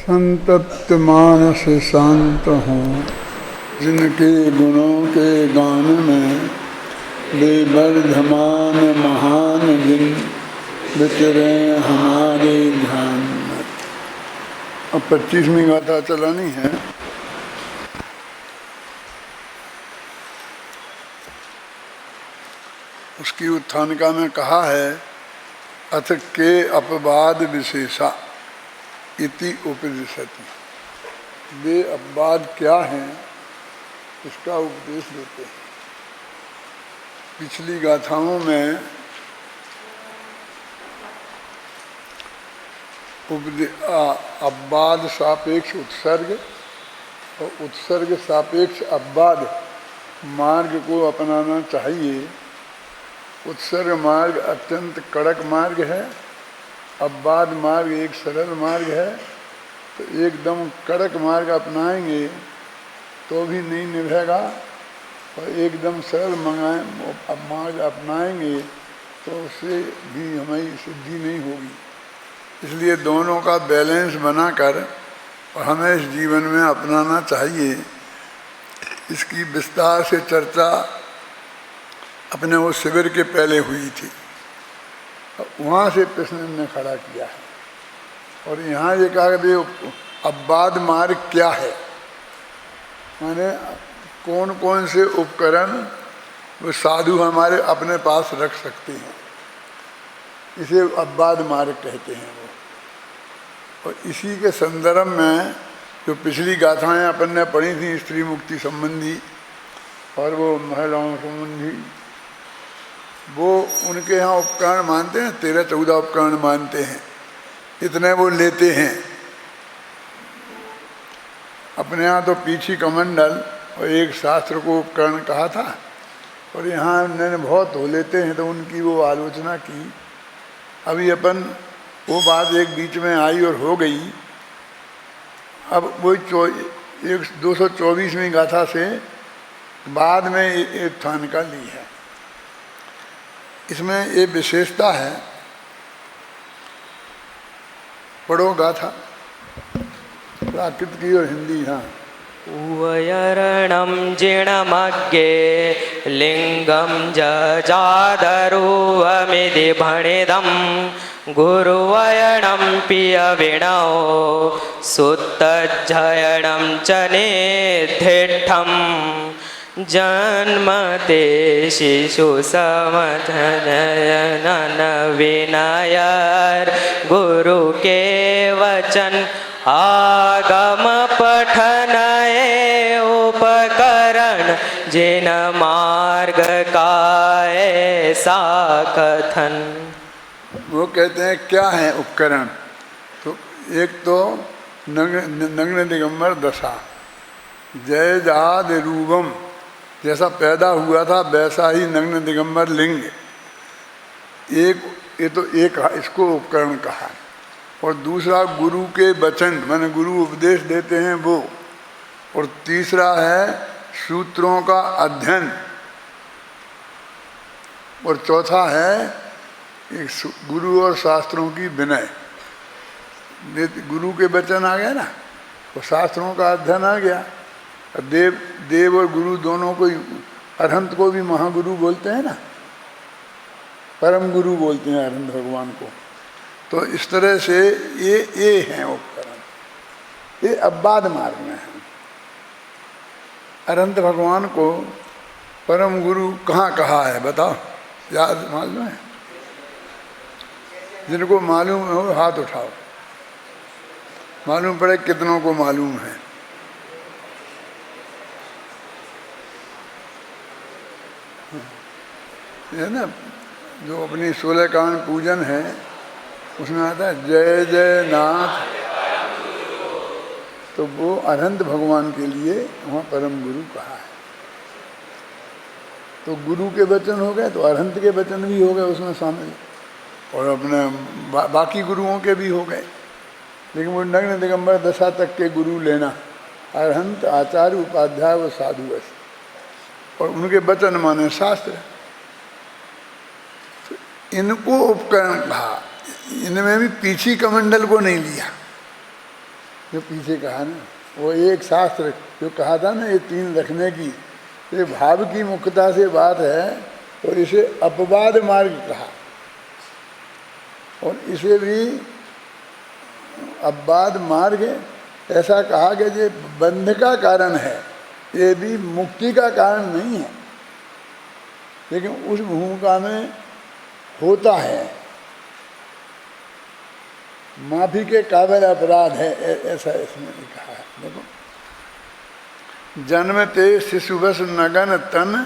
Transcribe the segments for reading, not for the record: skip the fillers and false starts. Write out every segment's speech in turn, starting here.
संतप्त मानस शांत हों, जिनके गुणों के गान में बेवर्धमान महान दिन विचरे हमारे ध्यान में। अब 25वीं गाथा चलानी है। उसकी उत्थानिका में कहा है, अथ के अपवाद विशेषा इति उपदिशति। वे अपवाद क्या हैं इसका उपदेश देते हैं। पिछली गाथाओं में अपवाद सापेक्ष उत्सर्ग और उत्सर्ग सापेक्ष अपवाद मार्ग को अपनाना चाहिए। उत्सर्ग मार्ग अत्यंत कड़क मार्ग है, अपवाद मार्ग एक सरल मार्ग है। तो एकदम कड़क मार्ग अपनाएंगे तो भी नहीं निभेगा, और एकदम सरल मार्ग अपनाएंगे तो उससे भी हमें सिद्धि नहीं होगी। इसलिए दोनों का बैलेंस बनाकर और हमें इस जीवन में अपनाना चाहिए। इसकी विस्तार से चर्चा अपने वो शिविर के पहले हुई थी, वहाँ से प्रश्न ने खड़ा किया है। और यहाँ ये कहा कि अपवाद मार्ग क्या है, माने कौन कौन से उपकरण वो साधु हमारे अपने पास रख सकते हैं, इसे अपवाद मार्ग कहते हैं वो। और इसी के संदर्भ में जो पिछली गाथाएं अपन ने पढ़ी थी स्त्री मुक्ति संबंधी और वो महिलाओं संबंधी, वो उनके यहाँ उपकरण मानते हैं, 13-14 उपकरण मानते हैं, इतने वो लेते हैं। अपने यहाँ तो पीछी कमंडल और एक शास्त्र को उपकरण कहा था, और यहाँ उन्होंने बहुत हो लेते हैं तो उनकी वो आलोचना की। अभी अपन वो बात एक बीच में आई और हो गई। अब वो 224वीं गाथा से बाद में एक उत्थानिका ली है। इसमें ये विशेषता है, पढ़ो गाथा प्राकृत की और हिंदी। हाँ। उवयरणं जिणमग्गे लिंगं जजादरुवमिति भणिदं गुरुवयणं पियविणौ सुत्तज्जयणं च निधिष्ठं जन्मते शिशु समजनन विनयर गुरु के वचन आगम पठनए उपकरण जिन मार्ग का ऐसा कथन। वो कहते हैं क्या है उपकरण। तो एक तो नग्न दिगंबर दशा, जय जाद रूपम, जैसा पैदा हुआ था वैसा ही नग्न दिगंबर लिंग। एक ये तो एक इसको उपकरण कहा। और दूसरा गुरु के वचन, माने गुरु उपदेश देते हैं वो। और तीसरा है सूत्रों का अध्ययन। और चौथा है एक गुरु और शास्त्रों की विनय। गुरु के वचन आ गए ना, और शास्त्रों का अध्ययन आ गया। देव और गुरु दोनों को, अरहंत को भी महागुरु बोलते हैं ना, परम गुरु बोलते हैं अरहंत भगवान को। तो इस तरह से ये हैं उपकरण, ये अपवाद मार्ग में है। अरहंत भगवान को परम गुरु कहाँ कहा है बताओ, याद मालूम है? जिनको मालूम हो हाथ उठाओ। मालूम पड़े कितनों को मालूम है। ये ना जो अपनी 16 कांड पूजन है उसमें आता है जय जय नाथ, तो वो अरहंत भगवान के लिए वहाँ परम गुरु कहा है। तो गुरु के वचन हो गए तो अरहंत के वचन भी हो गए उसमें शामिल, और अपने बाकी गुरुओं के भी हो गए। लेकिन वो नग्न दिगंबर दशा तक के गुरु लेना, अरहंत आचार्य उपाध्याय व साधु, और उनके वचन माने शास्त्र। तो इनको उपकरण कहा। इनमें भी पीछी कमंडल को नहीं लिया, जो पीछे कहा ना, वो एक शास्त्र जो कहा था ना, ये तीन रखने की, ये भाव की मुख्यता से बात है, और इसे अपवाद मार्ग कहा, और इसे भी अपवाद मार्ग ऐसा कहा कि ये बंध का कारण है, ये भी मुक्ति का कारण नहीं है, लेकिन उस भूमिका में होता है, माफी के काबिल अपराध है, ऐसा इसमें कहा है। देखो, जन्मते शिशुवश नगन तन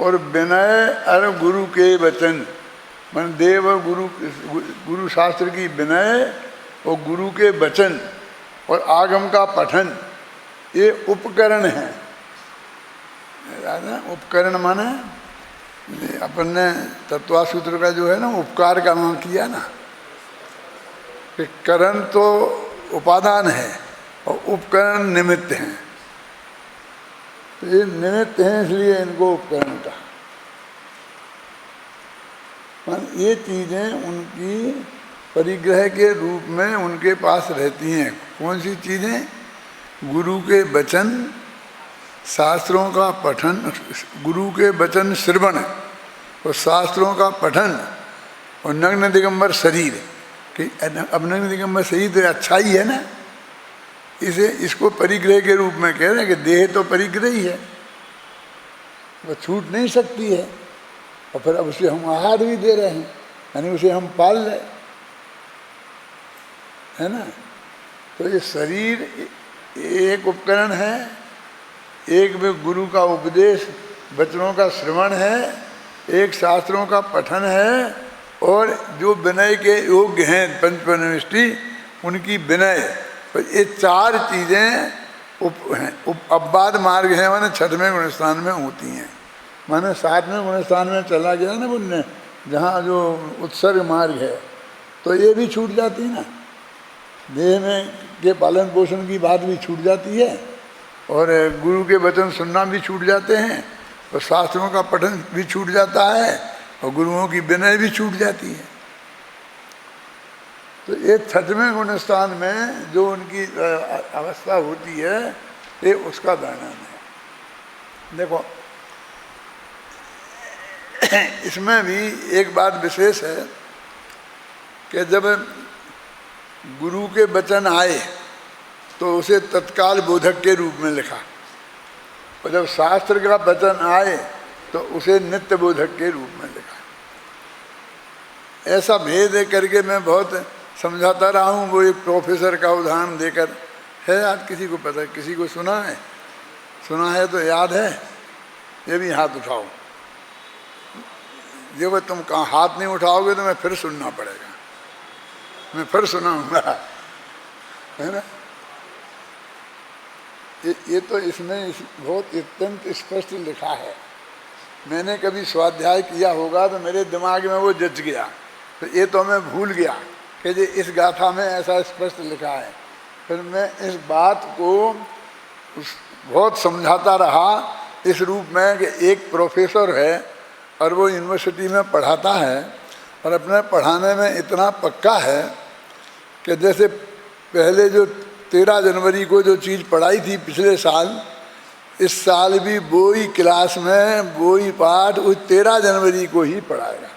और विनय अर गुरु के वचन, मन देव गुरु शास्त्र की विनय और गुरु के वचन और आगम का पठन, ये उपकरण है। उपकरण माने अपन ने तत्वासूत्र का जो है ना, उपकार का नाम किया ना, कि करण तो उपादान है और उपकरण निमित्त हैं, तो ये निमित्त हैं, इसलिए इनको उपकरण कहा। ये चीजें उनकी परिग्रह के रूप में उनके पास रहती हैं। कौन सी चीजें? गुरु के वचन, शास्त्रों का पठन, गुरु के वचन श्रवण और शास्त्रों का पठन, और नग्न दिगंबर शरीर, कि अब नग्न दिगंबर शरीर तो अच्छा ही है ना, इसको परिग्रह के रूप में कह रहे हैं कि देह तो परिग्रह ही है, वो छूट नहीं सकती है, और फिर अब उसे हम आहार भी दे रहे हैं, यानी उसे हम पाल रहे, है ना। तो ये शरीर एक उपकरण है, एक में गुरु का उपदेश वचनों का श्रवण है, एक शास्त्रों का पठन है, और जो विनय के योग्य हैं पंचपरनिष्ठी उनकी विनय। तो ये चार चीज़ें अपवाद मार्ग है, माने छठवें गुणस्थान में होती हैं। माने सातवें गुणस्थान में चला गया ना पुण्य, जहाँ जो उत्सर्ग मार्ग है, तो ये भी छूट जाती है ना, देह में के पालन पोषण की बात भी छूट जाती है, और गुरु के वचन सुनना भी छूट जाते हैं, और शास्त्रों का पठन भी छूट जाता है, और गुरुओं की विनय भी छूट जाती है। तो ये छठवें गुणस्थान में जो उनकी अवस्था होती है, ये उसका वर्णन है। देखो, इसमें भी एक बात विशेष है कि जब गुरु के वचन आए तो उसे तत्काल बोधक के रूप में लिखा, और जब शास्त्र का वचन आए तो उसे नित्य बोधक के रूप में लिखा। ऐसा भेद करके मैं बहुत समझाता रहा हूँ। वो एक प्रोफेसर का उदाहरण देकर है, आज किसी को पता है, किसी को सुना है तो याद है? ये भी हाथ उठाओ। देखो, तुम कहाँ हाथ नहीं उठाओगे तो मैं फिर सुनना पड़ेगा, मैं फिर सुनाऊंगा, है ना। ये तो इसमें बहुत अत्यंत स्पष्ट लिखा है। मैंने कभी स्वाध्याय किया होगा तो मेरे दिमाग में वो जच गया, तो ये तो मैं भूल गया कि ये इस गाथा में ऐसा स्पष्ट लिखा है। फिर मैं इस बात को बहुत समझाता रहा इस रूप में कि एक प्रोफेसर है और वो यूनिवर्सिटी में पढ़ाता है, और अपने पढ़ाने में इतना पक्का है कि जैसे पहले जो 13 जनवरी को जो चीज़ पढ़ाई थी पिछले साल, इस साल भी वो ही क्लास में वो ही पाठ उस 13 जनवरी को ही पढ़ाएगा,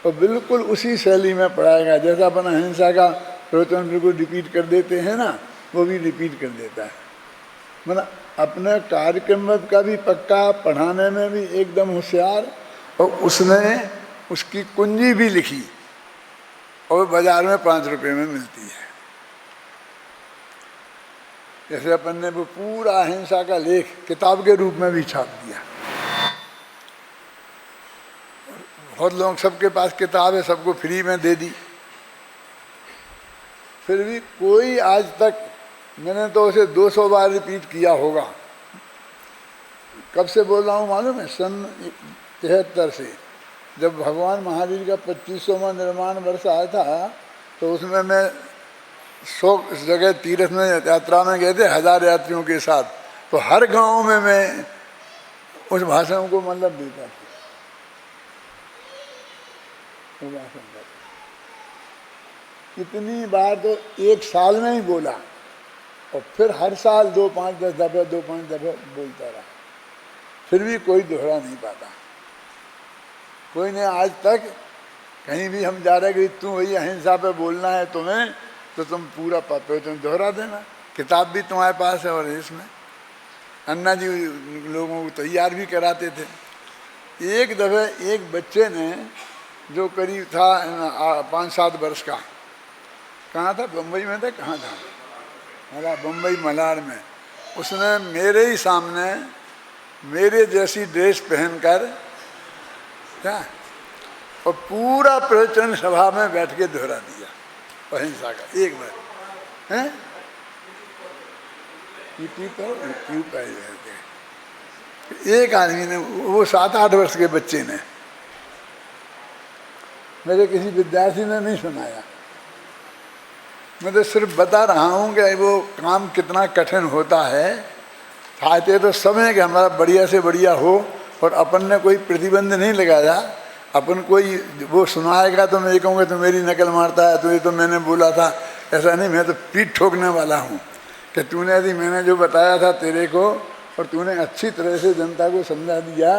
और बिल्कुल उसी शैली में पढ़ाएगा। जैसा अपन अहिंसा का प्रवचन बिल्कुल रिपीट कर देते हैं ना, वो भी रिपीट कर देता है। मतलब अपने कार्यक्रम का भी पक्का, पढ़ाने में भी एकदम होशियार, और उसने उसकी कुंजी भी लिखी और बाजार में 5 रुपये में मिलती है। जैसे अपन ने वो पूरा अहिंसा का लेख किताब के रूप में भी छाप दिया। बहुत लोग, सबके पास किताब है, सबको फ्री में दे दी, फिर भी कोई आज तक, मैंने तो उसे 200 बार रिपीट किया होगा। कब से बोल रहा हूँ मालूम है? सन 73 से, जब भगवान महावीर का 25वां निर्माण वर्ष आया था, तो उसमें मैं 100 जगह तीर्थ में यात्रा में गए थे 1000 यात्रियों के साथ, तो हर गांव में मैं उस भाषण को मतलब देता था, इतनी बार तो एक साल में ही बोला, और फिर हर साल 2, 5, 10 दफे 2, 5 दफे बोलता रहा, फिर भी कोई दोहरा नहीं पाता। कोई ने आज तक कहीं भी हम जा रहे कि तू वही अहिंसा पे बोलना है तुम्हें, तो तुम पूरा पाते हो, तुम दोहरा देना। किताब भी तुम्हारे पास है, और इसमें अन्ना जी लोगों को तैयार भी कराते थे। एक दफ़े एक बच्चे ने, जो करीब था 5-7 वर्ष का, कहाँ था, बम्बई में था, कहाँ था, बम्बई मलार में, उसने मेरे ही सामने मेरे जैसी ड्रेस पहनकर क्या, और पूरा प्रवचन सभा में बैठ के दोहरा दिया अहिंसा का एक बार। हैं एक आदमी ने, वो 7-8 वर्ष के बच्चे ने, मेरे किसी विद्यार्थी ने नहीं सुनाया, मैं तो सिर्फ बता रहा हूँ कि वो काम कितना कठिन होता है। चाहते तो समय कि हमारा बढ़िया से बढ़िया हो, और अपन ने कोई प्रतिबंध नहीं लगाया। अपन कोई वो सुनाएगा तो मैं कहूँगा तो मेरी नकल मारता है, तो ये तो मैंने बोला था, ऐसा नहीं। मैं तो पीठ ठोकने वाला हूँ कि तूने यदि मैंने जो बताया था तेरे को, और तूने अच्छी तरह से जनता को समझा दिया,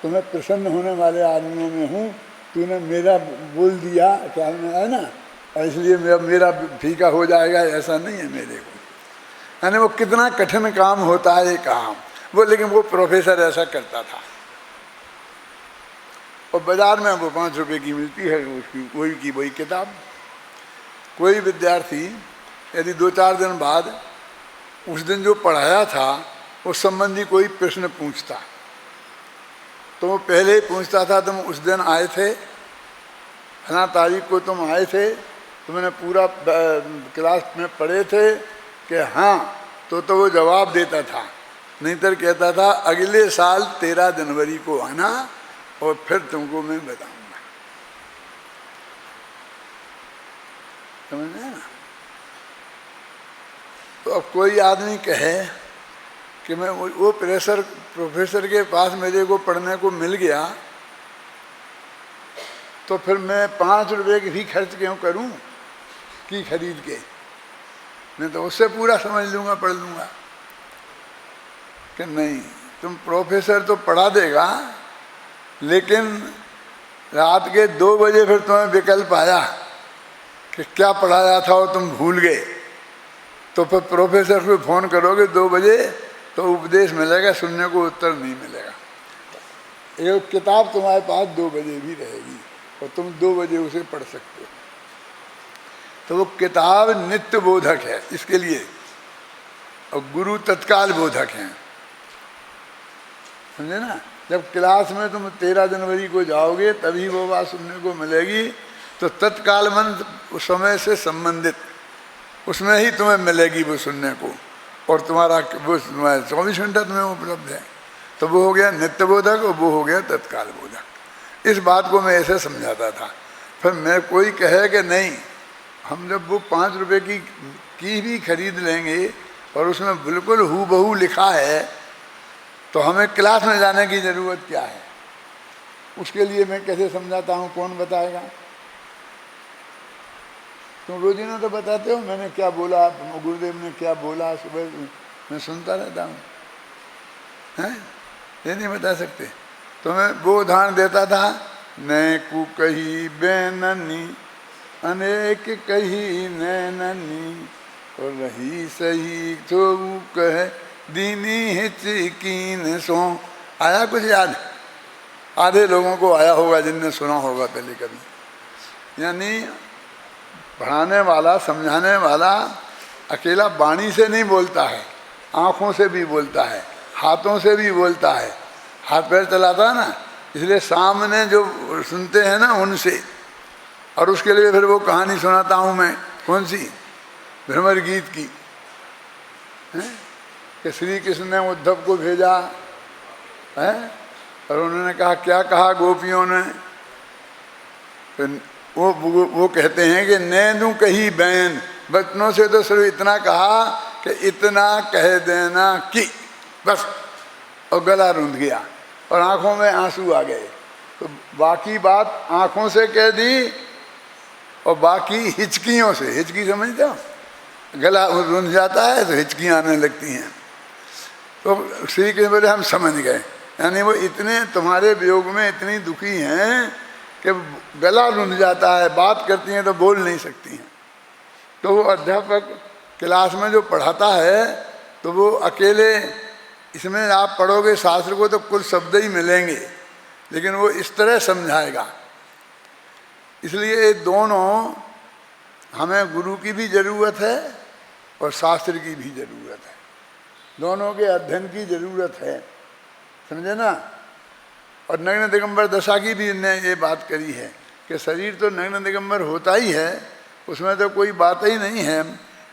तो मैं प्रसन्न होने वाले आदमियों में हूँ। तूने मेरा बोल दिया क्या है ना, इसलिए मेरा फीका हो जाएगा, ऐसा नहीं है मेरे को। यानी वो कितना कठिन काम होता है ये काम वो, लेकिन वो प्रोफेसर ऐसा करता था। और बाजार में वो 5 रुपए की मिलती है उसकी वही की वही किताब। कोई विद्यार्थी यदि 2-4 दिन बाद उस दिन जो पढ़ाया था उस संबंधी कोई प्रश्न पूछता, तो वो पहले ही पूछता था, तुम उस दिन आए थे, फला तारीख को तुम आए थे, तुमने पूरा क्लास में पढ़े थे कि हाँ, तो वो जवाब देता था। नहीं तो कहता था अगले साल 13 जनवरी को आना और फिर तुमको मैं बताऊंगा। समझ में ना? तो अब कोई आदमी कहे कि मैं वो प्रोफेसर के पास मेरे को पढ़ने को मिल गया, तो फिर मैं 5 रुपए की भी खर्च क्यों करूं कि खरीद के, मैं तो उससे पूरा समझ लूंगा, पढ़ लूंगा। कि नहीं, तुम प्रोफेसर तो पढ़ा देगा, लेकिन रात के 2 बजे फिर तुम्हें विकल्प आया कि क्या पढ़ाया था और तुम भूल गए, तो फिर प्रोफेसर को फोन करोगे 2 बजे तो उपदेश मिलेगा, सुनने को उत्तर नहीं मिलेगा। एक किताब तुम्हारे पास 2 बजे भी रहेगी और तुम 2 बजे उसे पढ़ सकते हो। तो वो किताब नित्य बोधक है इसके लिए, और गुरु तत्काल बोधक हैं। समझे ना? जब क्लास में तुम 13 जनवरी को जाओगे तभी वो बात सुनने को मिलेगी, तो तत्काल मन उस समय से संबंधित उसमें ही तुम्हें मिलेगी वो सुनने को, और तुम्हारा वो 24 घंटा तुम्हें उपलब्ध है। तो वो हो गया नित्य बोधक और वो हो गया तत्काल बोधक। इस बात को मैं ऐसे समझाता था। फिर मैं कोई कहे कि नहीं, हम जब वो 5 रुपए की भी खरीद लेंगे और उसमें बिल्कुल हूबहू लिखा है, तो हमें क्लास में जाने की ज़रूरत क्या है? उसके लिए मैं कैसे समझाता हूँ, कौन बताएगा? तुम रोजीना तो बताते हो मैंने क्या बोला, गुरुदेव ने क्या बोला, सुबह मैं सुनता रहता हूँ, हैं? ये नहीं बता सकते। तो मैं वो उदाहरण देता था, नै कु कही बैननी अनेक कही नैननी, और रही सही तो कहे दीनी हिचकीन सो। आया कुछ याद? आधे लोगों को आया होगा जिनने सुना होगा पहले कभी। यानी पढ़ाने वाला, समझाने वाला अकेला वाणी से नहीं बोलता है, आँखों से भी बोलता है, हाथों से भी बोलता है, हाथ पैर चलाता है ना, इसलिए सामने जो सुनते हैं ना उनसे। और उसके लिए फिर वो कहानी सुनाता हूँ मैं, कौन सी? भ्रमर गीत की, है कि श्री कृष्ण ने उद्धव को भेजा है, और उन्होंने कहा, क्या कहा गोपियों ने? तो वो कहते हैं कि नैनू कही बैन, बचनों से तो सिर्फ इतना कहा कि इतना कह देना कि बस, और गला रूंध गया और आंखों में आंसू आ गए। तो बाकी बात आंखों से कह दी और बाकी हिचकियों से, हिचकी समझते हो, गला रुंध जाता है तो हिचकियाँ आने लगती हैं। तो श्री कृष्ण बोले हम समझ गए, यानी वो इतने तुम्हारे वियोग में इतनी दुखी हैं कि गला रुंध जाता है, बात करती हैं तो बोल नहीं सकती हैं। तो वो अध्यापक क्लास में जो पढ़ाता है तो वो अकेले, इसमें आप पढ़ोगे शास्त्र को तो कुछ शब्द ही मिलेंगे, लेकिन वो इस तरह समझाएगा। इसलिए ये दोनों, हमें गुरु की भी ज़रूरत है और शास्त्र की भी ज़रूरत है, दोनों के अध्ययन की ज़रूरत है, समझे ना। और नग्न दिगंबर दशा की भी इनने ये बात करी है कि शरीर तो नग्न दिगंबर होता ही है, उसमें तो कोई बात ही नहीं है,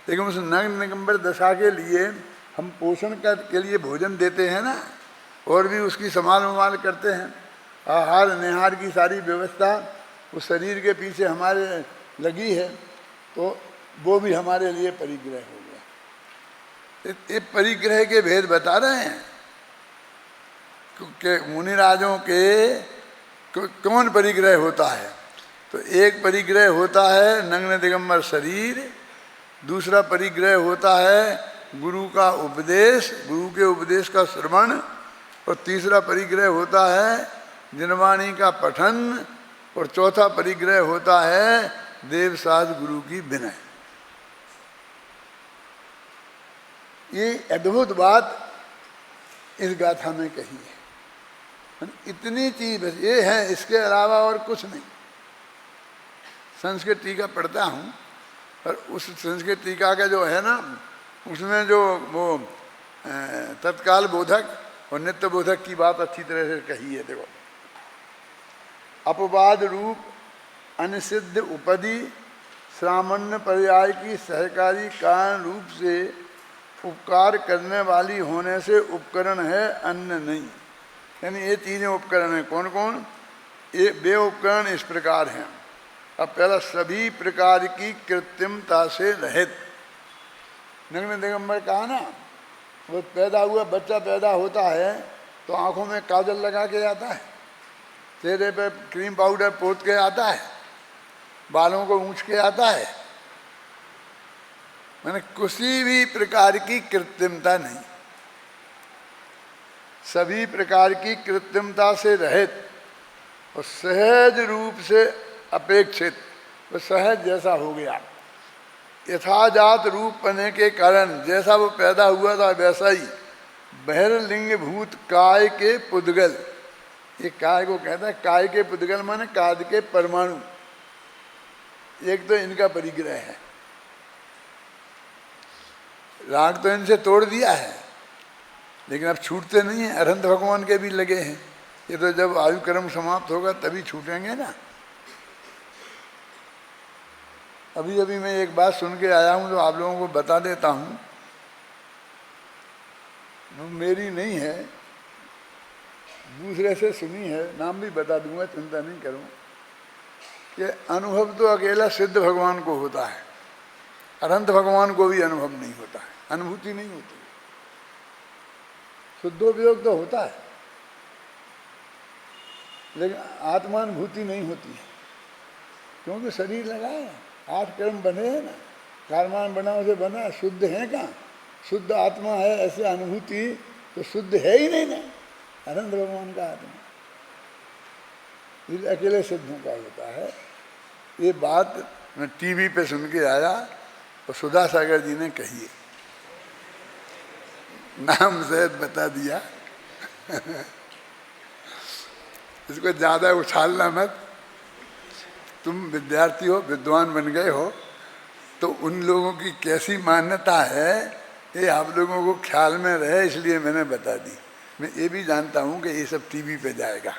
लेकिन उस नग्न दिगंबर दशा के लिए हम पोषण के लिए भोजन देते हैं ना, और भी उसकी संभाल उमाल करते हैं, आहार निहार की सारी व्यवस्था उस शरीर के पीछे हमारे लगी है, तो वो भी हमारे लिए परिग्रह हो गया। ये परिग्रह के भेद बता रहे हैं कि मुनिराजों के कौन परिग्रह होता है। तो एक परिग्रह होता है नग्न दिगंबर शरीर, दूसरा परिग्रह होता है गुरु का उपदेश, गुरु के उपदेश का श्रवण, और तीसरा परिग्रह होता है जिनवाणी का पठन, और चौथा परिग्रह होता है देवसाज गुरु की विनय। ये अद्भुत बात इस गाथा में कही है। इतनी चीज बस ये है, इसके अलावा और कुछ नहीं। संस्कृत टीका पढ़ता हूँ, और उस संस्कृत टीका का जो है ना, उसमें जो वो तत्काल बोधक और नित्य बोधक की बात अच्छी तरह से कही है। देखो, अपवाद रूप अनिषिद्ध उपदि सामान्य पर्याय की सहकारी कारण रूप से उपकार करने वाली होने से उपकरण है, अन्य नहीं। यानी ये चीज़ें उपकरण हैं। कौन कौन? ये वे उपकरण इस प्रकार हैं। अब पहला, सभी प्रकार की कृत्रिमता से रहित। नग्न दिगंबर कहा ना, वो पैदा हुआ बच्चा पैदा होता है तो आंखों में काजल लगा के आता है, चेहरे पे क्रीम पाउडर पोत के आता है, बालों को ऊंच के आता है, मैंने किसी भी प्रकार की कृत्रिमता नहीं, सभी प्रकार की कृत्रिमता से रहित और सहज रूप से अपेक्षित। वो सहज जैसा हो गया, यथाजात रूप पने के कारण जैसा वो पैदा हुआ था वैसा ही। बहिर्लिंग भूत काय के पुद्गल, ये काय को कहता है, काय के पुद्गल माने काद के परमाणु। एक तो इनका परिग्रह है, राग तो इनसे तोड़ दिया है, लेकिन अब छूटते नहीं हैं। अरहंत भगवान के भी लगे हैं, ये तो जब आयु कर्म समाप्त होगा तभी छूटेंगे ना। अभी अभी मैं एक बात सुन के आया हूँ तो आप लोगों को बता देता हूँ, मेरी नहीं है, दूसरे से सुनी है, नाम भी बता दूंगा, चिंता नहीं करूँ। कि अनुभव तो अकेला सिद्ध भगवान को होता है, अरहंत भगवान को भी अनुभव नहीं होता है, अनुभूति नहीं होती। शुद्धोपयोग तो होता है, लेकिन आत्मानुभूति नहीं होती है, क्योंकि शरीर लगा है, 8 कर्म बने हैं ना, कारमान बनाओ से बना, शुद्ध है कहाँ? शुद्ध आत्मा है, ऐसे अनुभूति तो शुद्ध है ही नहीं ना, अनंत भगवान का आत्मा, ये अकेले सिद्धों का होता है। ये बात मैं टीवी पे सुन के आया और सुधा सागर जी ने कही है, नाम से बता दिया। इसको ज़्यादा उछालना मत, तुम विद्यार्थी हो, विद्वान बन गए हो, तो उन लोगों की कैसी मान्यता है ये आप लोगों को ख्याल में रहे, इसलिए मैंने बता दी। मैं ये भी जानता हूँ कि ये सब टीवी पे जाएगा,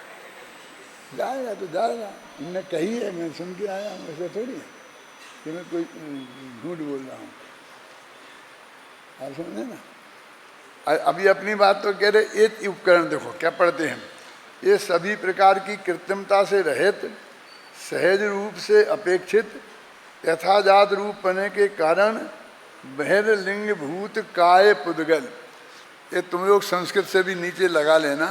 जाएगा तो जाएगा, इनने कही है, मैं सुन के आया हूँ, ऐसे थोड़ी है कि मैं कोई झूठ बोल रहा हूँ। आप समझे ना। अभी अपनी बात तो कह रहे, एक उपकरण देखो क्या पढ़ते हैं, ये सभी प्रकार की कृत्रिमता से रहित, सहज रूप से अपेक्षित, यथाजात रूप पने के कारण बहिर्लिंग भूत काय पुद्गल। ये तुम लोग संस्कृत से भी नीचे लगा लेना,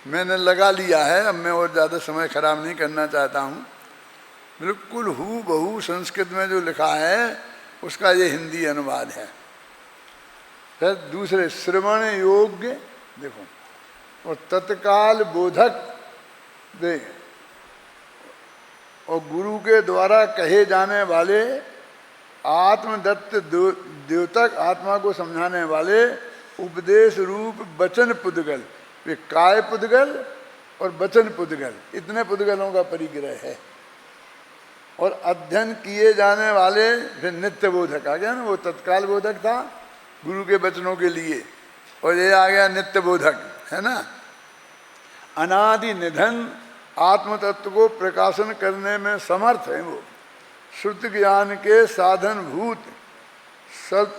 मैंने लगा लिया है, अब मैं और ज़्यादा समय खराब नहीं करना चाहता हूँ। बिल्कुल हू बहू संस्कृत में जो लिखा है उसका ये हिंदी अनुवाद है। फिर दूसरे श्रवण योग्य देखो, और तत्काल बोधक देख, और गुरु के द्वारा कहे जाने वाले आत्मदत्त द्योतक, आत्मा को समझाने वाले उपदेश रूप वचन पुद्गल, वे काय पुद्गल और वचन पुद्गल, इतने पुद्गलों का परिग्रह है। और अध्ययन किए जाने वाले फिर नित्य बोधक आ गया ना, वो तत्काल बोधक था गुरु के वचनों के लिए, और ये आ गया नित्य बोधक, है ना। अनादि निधन आत्म तत्व को प्रकाशन करने में समर्थ है वो, श्रुत ज्ञान के साधन भूत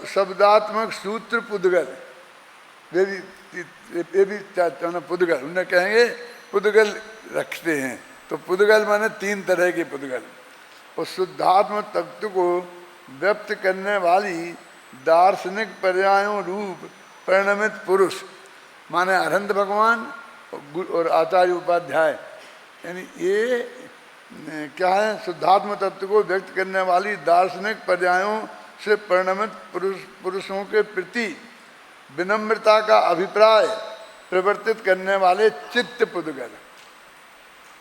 शब्दात्मक सूत्र पुद्गल, वे भी पुद्गल, उन्हें कहेंगे पुद्गल रखते हैं। तो पुद्गल माने तीन तरह के पुद्गल, और शुद्धात्म तत्व को व्यक्त करने वाली दार्शनिक पर्यायों रूप परिणमित पुरुष माने अरहंत भगवान और आचार्य उपाध्याय, यानी ये क्या है, शुद्धात्म तत्व को व्यक्त करने वाली दार्शनिक पर्यायों से परिणमित पुरुषों के प्रति विनम्रता का अभिप्राय प्रवर्तित करने वाले चित्त पुद्गल।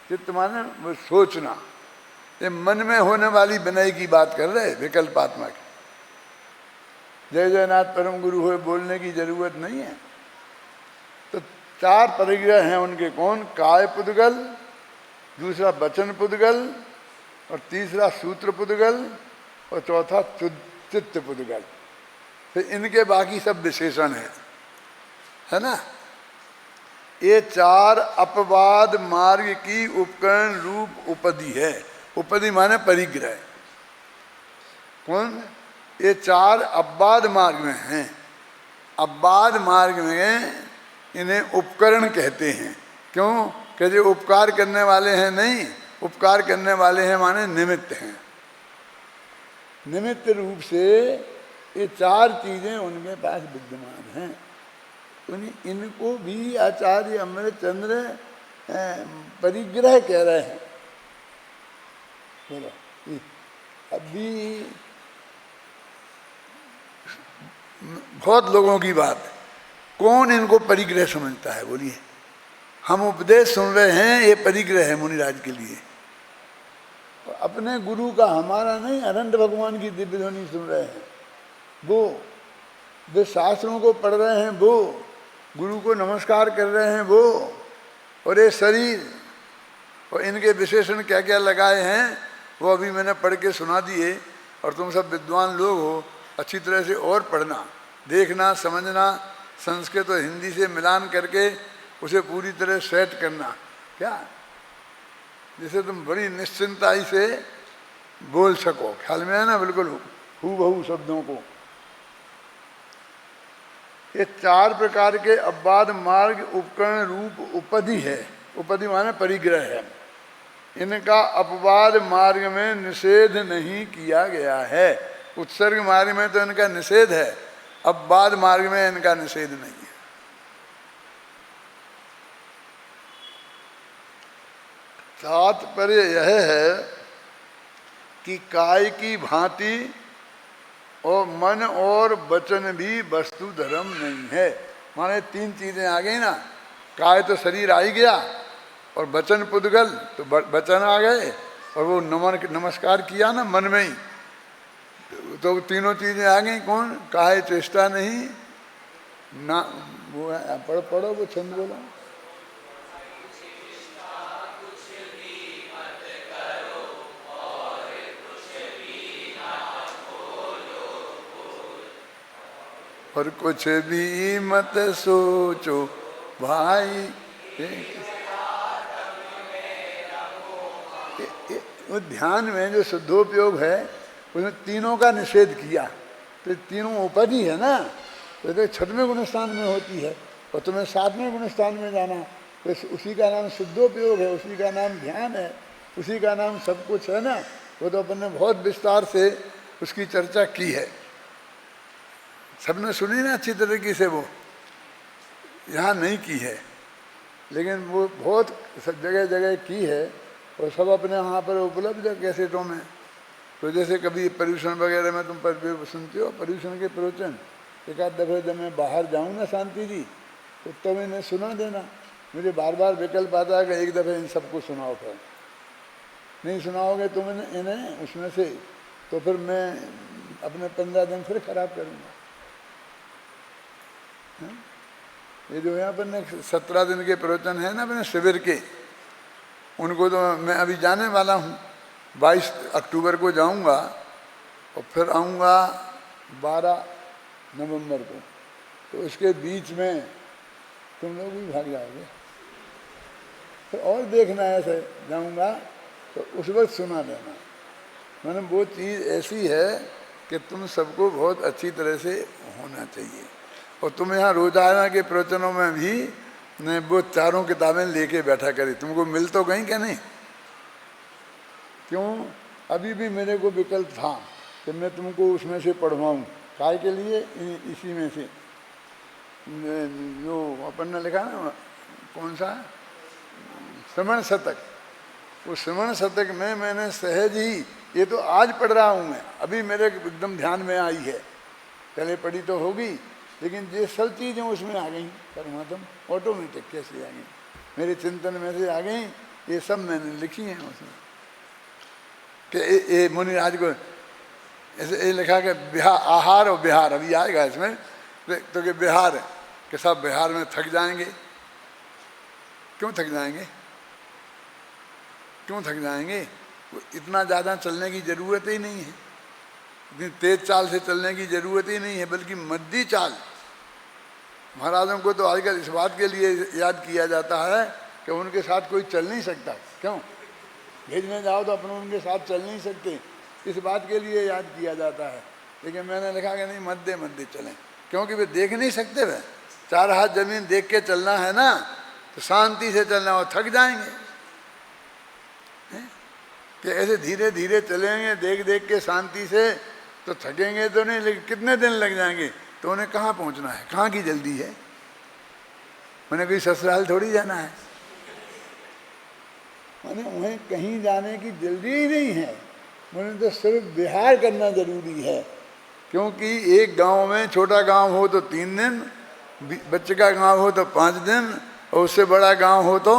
चित्त माने वो सोचना, ये मन में होने वाली विनय की बात कर रहे, विकल्पात्मा की। जय जयनाथ परम गुरु हो बोलने की जरूरत नहीं है। तो चार परिग्रह हैं उनके, कौन, काय पुद्गल, दूसरा वचन पुद्गल, और तीसरा सूत्र पुद्गल, और चौथा चित्त पुद्गल। फिर इनके बाकी सब विशेषण है ना। ये चार अपवाद मार्ग की उपकरण रूप उपदि है। उपदि माने परिग्रह। कौन, ये चार अपवाद मार्ग में हैं। अपवाद मार्ग में इन्हें उपकरण कहते हैं। क्यों, कि जो उपकार करने वाले हैं नहीं, उपकार करने वाले हैं माने निमित्त हैं। निमित्त रूप से ये चार चीजें उनके पास विद्यमान हैं। इनको भी आचार्य अमृतचंद्र परिग्रह कह रहे हैं। बोलो, अभी बहुत लोगों की बात है, कौन इनको परिग्रह समझता है, बोलिए। हम उपदेश सुन रहे हैं, ये परिग्रह है मुनिराज के लिए। अपने गुरु का, हमारा नहीं, अनंत भगवान की दिव्य ध्वनि सुन रहे हैं वो, वे शास्त्रों को पढ़ रहे हैं वो, गुरु को नमस्कार कर रहे हैं वो, और ये शरीर और इनके विशेषण क्या क्या लगाए हैं वो अभी मैंने पढ़ के सुना दिए। और तुम सब विद्वान लोग हो, अच्छी तरह से और पढ़ना, देखना, समझना, संस्कृत और हिंदी से मिलान करके उसे पूरी तरह सेट करना, क्या, जिसे तुम बड़ी निश्चिंताई से बोल सको। ख्याल में है ना, बिल्कुल हूबहू शब्दों को। ये चार प्रकार के अपवाद मार्ग उपकरण रूप उपदि है। उपदि माने परिग्रह है। इनका अपवाद मार्ग में निषेध नहीं किया गया है। उत्सर्ग मार्ग में तो इनका निषेध है, अपवाद मार्ग में इनका निषेध नहीं है। तात्पर्य यह है कि काय की भांति और मन और वचन भी वस्तु धर्म नहीं है। माने तीन चीजें आ गई ना, काय तो शरीर आ ही गया, और वचन पुद्गल तो वचन आ गए, और वो नमस्कार किया ना मन में ही, तो तीनों चीजें आ गई। कौन, काय चेष्टा नहीं ना, वो पढ़ो वो छंद बोलो। और कुछ भी मत सोचो भाई। वो ध्यान में जो शुद्धोपयोग है उसमें तीनों का निषेध किया, तो तीनों उपदि है ना, तो छठवें गुणस्थान में होती है, और तुम्हें सातवें गुणस्थान में जाना, तो उसी का नाम शुद्धोपयोग है, उसी का नाम ध्यान है, उसी का नाम सब कुछ है ना। वो तो अपन ने बहुत विस्तार से उसकी चर्चा की है, सबने सुनी ना अच्छी तरीके से। वो यहाँ नहीं की है, लेकिन वो बहुत जगह जगह की है। और सब अपने यहाँ पर उपलब्ध है कैसेटों में। तो जैसे कभी पर्यूषण वगैरह में तुम पर सुनते हो, पर्यूषण के प्रवचन, एक आध दफे जब मैं बाहर जाऊँ ना शांति जी, तो मैंने सुना देना। मुझे बार बार विकल्प आता है कि एक दफ़े इन सबको सुनाओ, फिर नहीं सुनाओगे तुम इन्हें उसमें से, तो फिर मैं अपने 15 दिन फिर खराब करूँगा। ये जो है अपने 17 दिन के प्रवचन है ना अपने शिविर के, उनको तो मैं अभी जाने वाला हूँ। 22 अक्टूबर को जाऊँगा और फिर आऊँगा 12 नवंबर को। तो इसके बीच में तुम लोग भी भाग जाओगे, फिर और देखना ऐसे जाऊँगा तो उस वक्त सुना देना। मैंने वो चीज़ ऐसी है कि तुम सबको बहुत अच्छी तरह से होना चाहिए। और तुम यहाँ रोजाना के प्रवचनों में भी ने वो चारों किताबें लेके बैठा करी, तुमको मिल तो गई क्या नहीं? क्यों? अभी भी मेरे को विकल्प था कि मैं तुमको उसमें से पढ़वाऊँ, काय के लिए? इसी में से जो अपन ने लिखा ना, कौन सा श्रवण शतक, उस श्रवण शतक में मैंने सहज ही, ये तो आज पढ़ रहा हूँ मैं, अभी मेरे एकदम ध्यान में आई है, पहले पढ़ी तो होगी, लेकिन ये सब चीज़ें उसमें आ गई परमात्म ऑटोमेटिक कैसे आ गई, मेरे चिंतन में से आ गई। ये सब मैंने लिखी हैं उसमें कि ये मुनिराज को ऐसे ये लिखा कि बिहार, आहार और बिहार अभी आएगा इसमें, तो कि बिहार के सब बिहार में थक जाएंगे। क्यों थक जाएंगे? क्यों थक जाएंगे? इतना ज़्यादा चलने की ज़रूरत ही नहीं है, इतनी तेज चाल से चलने की ज़रूरत ही नहीं है, बल्कि मद्दी चाल। महाराजों को तो आजकल इस बात के लिए याद किया जाता है कि उनके साथ कोई चल नहीं सकता। क्यों? भेजने जाओ तो अपन उनके साथ चल नहीं सकते, इस बात के लिए याद किया जाता है। लेकिन मैंने लिखा कि नहीं, मध्य मध्य चलें, क्योंकि वे देख नहीं सकते। वे 4 हाथ जमीन देख के चलना है ना, तो शांति से चलना, और थक जाएंगे कि ऐसे धीरे धीरे चलेंगे देख देख के शांति से, तो थकेंगे तो नहीं, लेकिन कितने दिन लग जाएंगे। तो उन्हें कहाँ पहुँचना है, कहाँ की जल्दी है? उन्हें कोई ससुराल थोड़ी जाना है, उन्हें कहीं जाने की जल्दी ही नहीं है। उन्हें तो सिर्फ विहार करना जरूरी है, क्योंकि एक गांव में, छोटा गांव हो तो 3 दिन, बच्चे का गांव हो तो 5 दिन, और उससे बड़ा गांव हो तो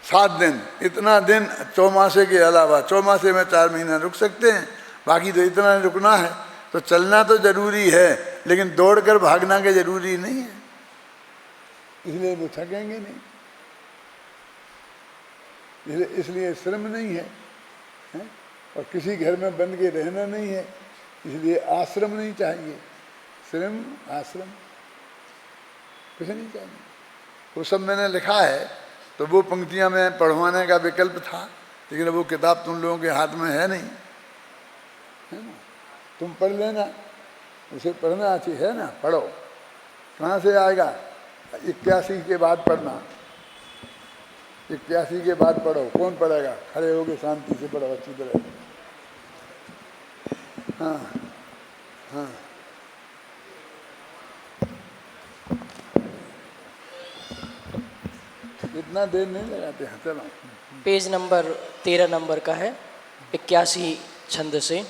7 दिन। इतना दिन चौमासे के अलावा, चौमासे में 4 महीना रुक सकते हैं, बाकी तो इतना रुकना है। तो चलना तो जरूरी है, लेकिन दौड़कर भागना के जरूरी नहीं है, इसलिए वो थकेंगे नहीं, इसलिए श्रम नहीं है, और किसी घर में बंद के रहना नहीं है, इसलिए आश्रम नहीं चाहिए। श्रम आश्रम कुछ नहीं चाहिए। वो सब मैंने लिखा है, तो वो पंक्तियां में पढ़वाने का विकल्प था, लेकिन वो किताब तुम लोगों के हाथ में है नहीं, है ना? तुम पढ़ लेना, उसे पढ़ना अच्छी है ना, पढ़ो। कहाँ से आएगा? 81 के बाद पढ़ना, 81 के बाद पढ़ो। कौन पढ़ेगा? खड़े होके शांति से पढ़ो अच्छी तरह। हाँ हाँ, इतना देर नहीं लगाते हैं, चलो। पेज नंबर 13 नंबर का है, 81 छंद से।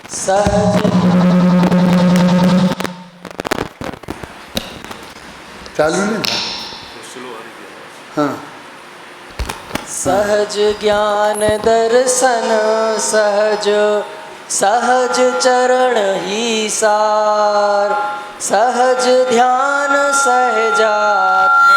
सहज चालू नहीं था? हाँ। सहज ज्ञान दर्शन सहज, सहज चरण ही सार, सहज ध्यान सहजात्म,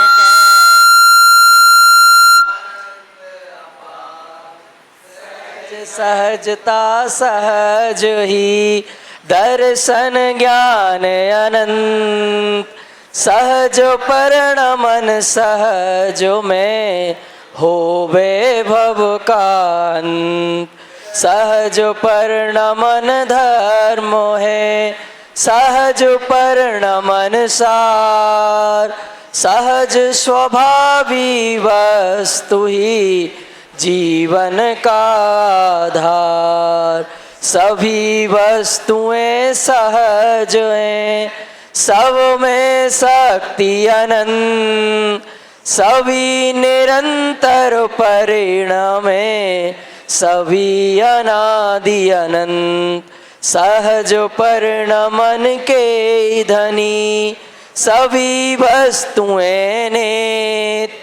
सहजता सहज ही दर्शन ज्ञान अनंत, सहज परिणमन सहज में होवे भव का अंत, सहज परिणमन धर्म है, सहज परिणमन सार, सहज स्वभावी वस्तु ही जीवन का आधार, सभी वस्तुएं सहज हैं, सब में शक्ति अनंत, सभी निरंतर परिणमे, सभी अनादि अनंत, सहज परिणमन के धनी, सभी वस्तुएं नित्य,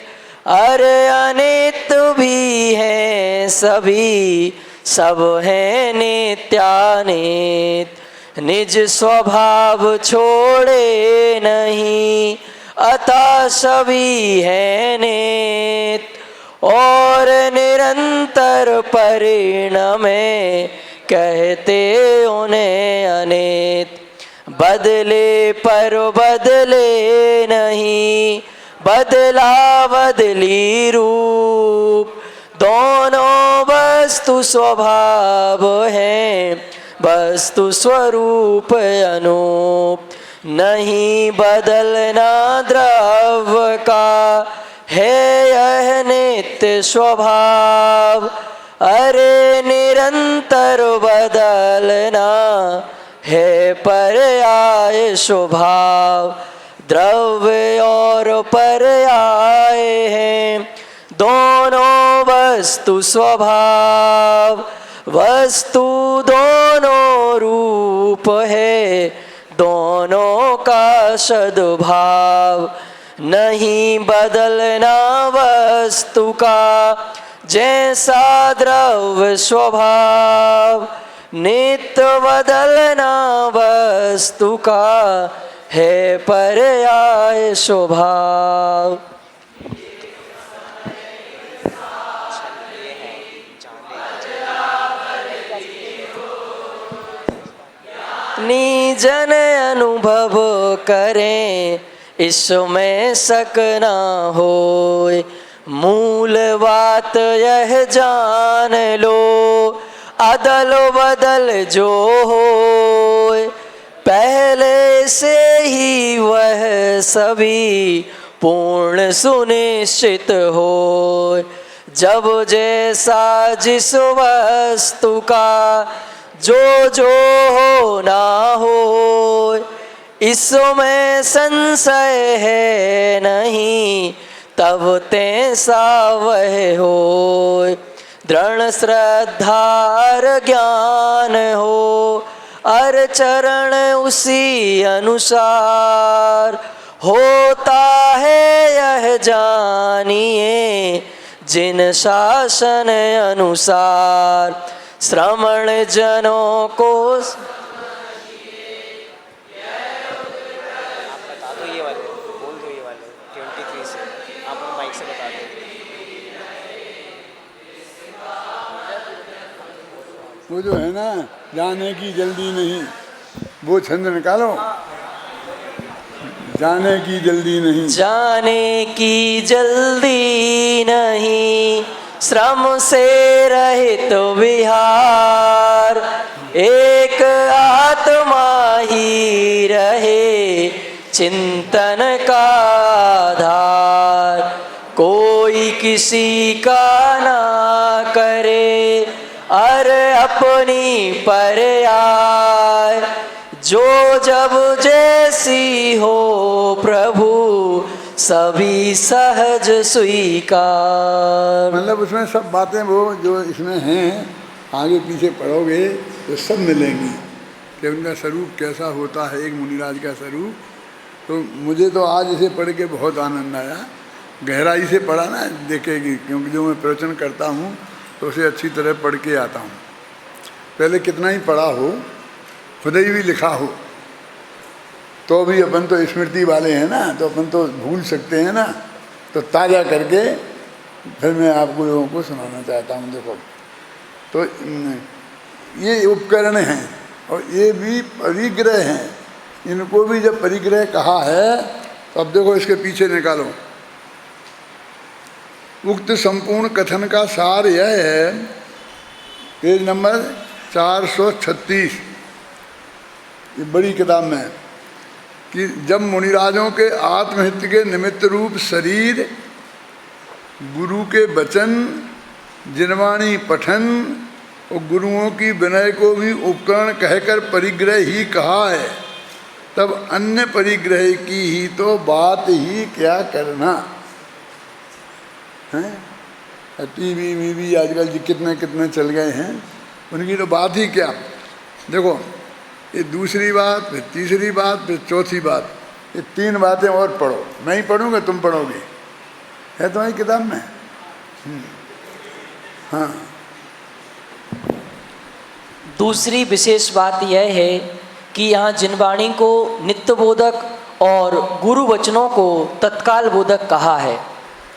अरे अनित्य भी हैं सभी, सब हैं नित्यानित्य। निज स्वभाव छोड़े नहीं, अतः सभी हैं नित्य और निरंतर परिणमे, कहते उन्हें अनित्य। बदले पर बदले नहीं, बदला बदली रूप, दोनों वस्तु स्वभाव हैं, वस्तु स्वरूप अनूप। नहीं बदलना द्रव्य का, है यह नित्य स्वभाव, अरे निरंतर बदलना है पर्याय स्वभाव। द्रव्य और पर्याय हैं दोनों वस्तु स्वभाव, वस्तु दोनों रूप है, दोनों का सद्भाव। नहीं बदलना वस्तु का, जैसा द्रव्य स्वभाव, नित्य बदलना वस्तु का, है पर्याय स्वभाव। निजन अनुभव करें, इसमें शक ना होए, मूल बात यह जान लो, अदल बदल जो होए, पहले से ही वह सभी पूर्ण सुनिश्चित हो। जब जैसा जिस वस्तु का जो हो ना हो, इसमें संशय है नहीं, तब तैसा वह हो। दृढ़ श्रद्धा और ज्ञान हो, अर चरण उसी अनुसार, होता है यह जानिए, जिन शासन अनुसार। श्रमण जनों को बता दो, ये वाले बोल दो, ये वाले 23 से आप माइक से बता दो। वो जो है ना, जाने की जल्दी नहीं, वो छंद निकालो। जाने की जल्दी नहीं, जाने की जल्दी नहीं, श्रम से रहित विहार, एक आत्मा ही रहे चिंतन का आधार। कोई किसी का ना करे, अरे अपनी पर्याय, जो जब जैसी हो प्रभु, सभी सहज स्वीकार। मतलब उसमें सब बातें वो जो इसमें हैं, आगे पीछे पढ़ोगे तो सब मिलेंगी कि उनका स्वरूप कैसा होता है, एक मुनिराज का स्वरूप। तो मुझे तो आज इसे पढ़ के बहुत आनंद आया, गहराई से पढ़ा ना देखेगी, क्योंकि जो मैं प्रवचन करता हूँ तो उसे अच्छी तरह पढ़ के आता हूँ। पहले कितना ही पढ़ा हो, खुद ही भी लिखा हो, तो भी अपन तो स्मृति वाले हैं ना, तो अपन तो भूल सकते हैं ना। तो ताज़ा करके फिर मैं आपको लोगों को सुनाना चाहता हूँ। देखो, तो ये उपकरण हैं और ये भी परिग्रह हैं। इनको भी जब परिग्रह कहा है तो अब देखो इसके पीछे निकालो। उक्त संपूर्ण कथन का सार यह है, पेज नंबर 436 ये बड़ी किताब में, कि जब मुनिराजों के आत्महित के निमित्त रूप शरीर, गुरु के वचन, जिनवाणी पठन और गुरुओं की विनय को भी उपकरण कहकर परिग्रह ही कहा है, तब अन्य परिग्रह की ही तो बात ही क्या करना। हैं। टीवी वीवी आजकल जी कितने कितने चल गए हैं, उनकी तो बात ही क्या। देखो ये दूसरी बात, फिर तीसरी बात, फिर चौथी बात, ये 3 बातें और पढ़ो। मैं ही पढ़ूँगा, तुम पढ़ोगे, है तुम्हारी किताब में। हाँ, दूसरी विशेष बात यह है कि यहाँ जिनवाणी को नित्य बोधक और गुरु वचनों को तत्काल बोधक कहा है।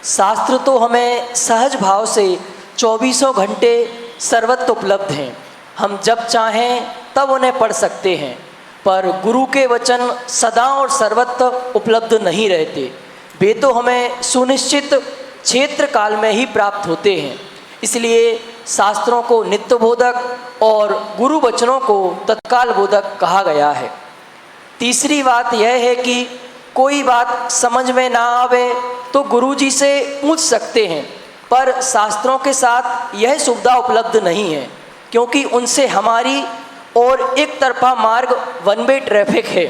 शास्त्र तो हमें सहज भाव से 24 घंटे सर्वत्र उपलब्ध हैं, हम जब चाहें तब उन्हें पढ़ सकते हैं, पर गुरु के वचन सदा और सर्वत्र उपलब्ध नहीं रहते। वे तो हमें सुनिश्चित क्षेत्र काल में ही प्राप्त होते हैं। इसलिए शास्त्रों को नित्य बोधक और गुरु वचनों को तत्काल बोधक कहा गया है। तीसरी बात यह है कि कोई बात समझ में ना आवे तो गुरुजी से पूछ सकते हैं, पर शास्त्रों के साथ यह सुविधा उपलब्ध नहीं है, क्योंकि उनसे हमारी और एक तरफा मार्ग वन वे ट्रैफिक है।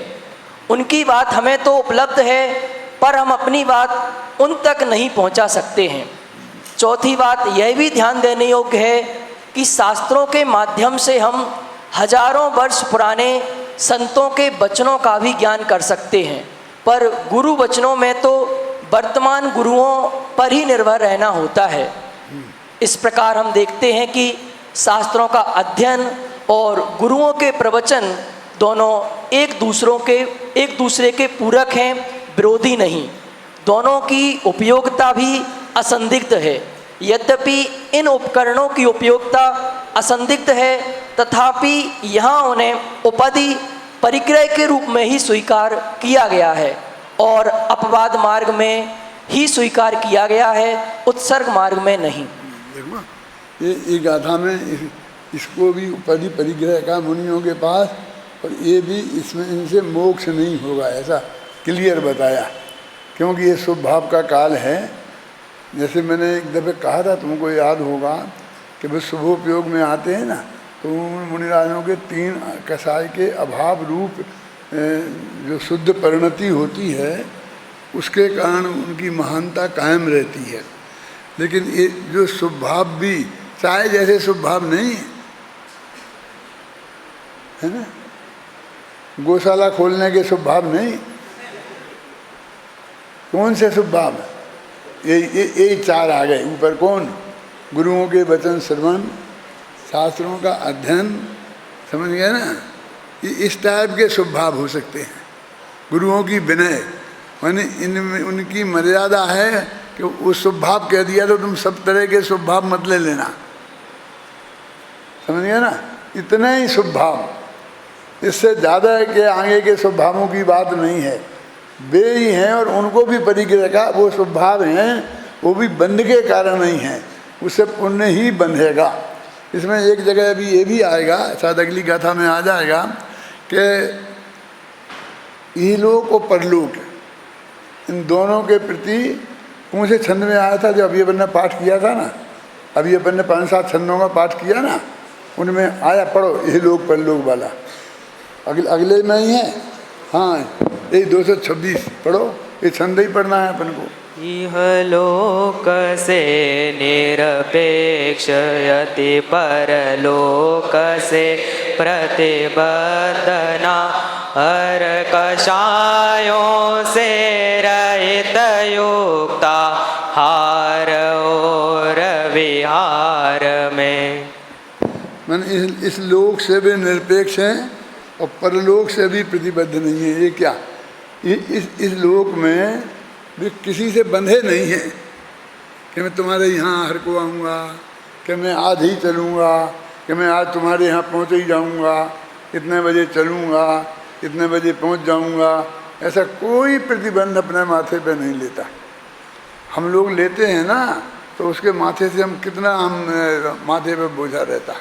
उनकी बात हमें तो उपलब्ध है, पर हम अपनी बात उन तक नहीं पहुंचा सकते हैं। चौथी बात यह भी ध्यान देने योग्य है कि शास्त्रों के माध्यम से हम हजारों वर्ष पुराने संतों के वचनों का भी ज्ञान कर सकते हैं, पर गुरु वचनों में तो वर्तमान गुरुओं पर ही निर्भर रहना होता है। इस प्रकार हम देखते हैं कि शास्त्रों का अध्ययन और गुरुओं के प्रवचन दोनों एक दूसरे के पूरक हैं, विरोधी नहीं। दोनों की उपयोगिता भी असंदिग्ध है। यद्यपि इन उपकरणों की उपयोगिता असंदिग्ध है, तथापि यहाँ उन्हें उपाधि परिग्रह के रूप में ही स्वीकार किया गया है और अपवाद मार्ग में ही स्वीकार किया गया है, उत्सर्ग मार्ग में नहीं। देखो ये गाथा में इसको भी उपाधि परिग्रह का मुनियों के पास, और ये भी इसमें इनसे मोक्ष नहीं होगा, ऐसा क्लियर बताया। क्योंकि ये शुभ भाव का काल है। जैसे मैंने एक दफ़े कहा था, तुमको याद होगा कि वे शुभोपयोग में आते हैं ना, तो उन मुनिराजों के 3 कसाय के अभाव रूप जो शुद्ध परिणति होती है, उसके कारण उनकी महानता कायम रहती है। लेकिन ये जो शुभ भाव भी चाहे जैसे शुभ भाव नहीं है ना, गौशाला खोलने के शुभ भाव नहीं, कौन से शुभ भाव, ये 4 आ गए। ऊपर कौन, गुरुओं के वचन श्रवण, शास्त्रों का अध्ययन, समझ गए ना, ये इस टाइप के शुभ भाव हो सकते हैं। गुरुओं की विनय, माने इनमें उनकी मर्यादा है कि वो शुभ भाव कह दिया तो तुम सब तरह के शुभ भाव मत ले लेना, समझ गए ना, इतना ही शुभ भाव, इससे ज़्यादा के आगे के शुभ भावों की बात नहीं है। वे ही हैं और उनको भी परिग्रह का वो शुभ भाव हैं, वो भी बंध के कारण नहीं हैं, उससे पुण्य ही बंधेगा। इसमें एक जगह अभी ये भी आएगा, शायद अगली गाथा में आ जाएगा कि इहलोक और परलोक, इन दोनों के प्रति कौन से छंद में आया था जो अभी अपन ने पाठ किया था ना, अभी अपन ने 5-7 छंदों का पाठ किया ना, उनमें आया, पढ़ो इहलोक परलोक वाला, अगले में ही है। हाँ, ये 226 पढ़ो, ये छंद ही पढ़ना है अपन को। इहलोक से निरपेक्ष यति परलोक से प्रतिबद्धना, हर कषायों से रहित युक्ता, हार और विहार में। मैंने इस लोक से भी निरपेक्ष हैं और परलोक से भी प्रतिबद्ध नहीं है। ये क्या, इस लोक में भी किसी से बंधे नहीं हैं कि मैं तुम्हारे यहाँ हर को आऊँगा, कि मैं आज ही चलूँगा, कि मैं आज तुम्हारे यहाँ पहुँच ही जाऊँगा, इतने बजे चलूँगा, इतने बजे पहुँच जाऊँगा, ऐसा कोई प्रतिबंध अपने माथे पे नहीं लेता। हम लोग लेते हैं ना, तो उसके माथे से हम कितना माथे पे बोझा रहता है।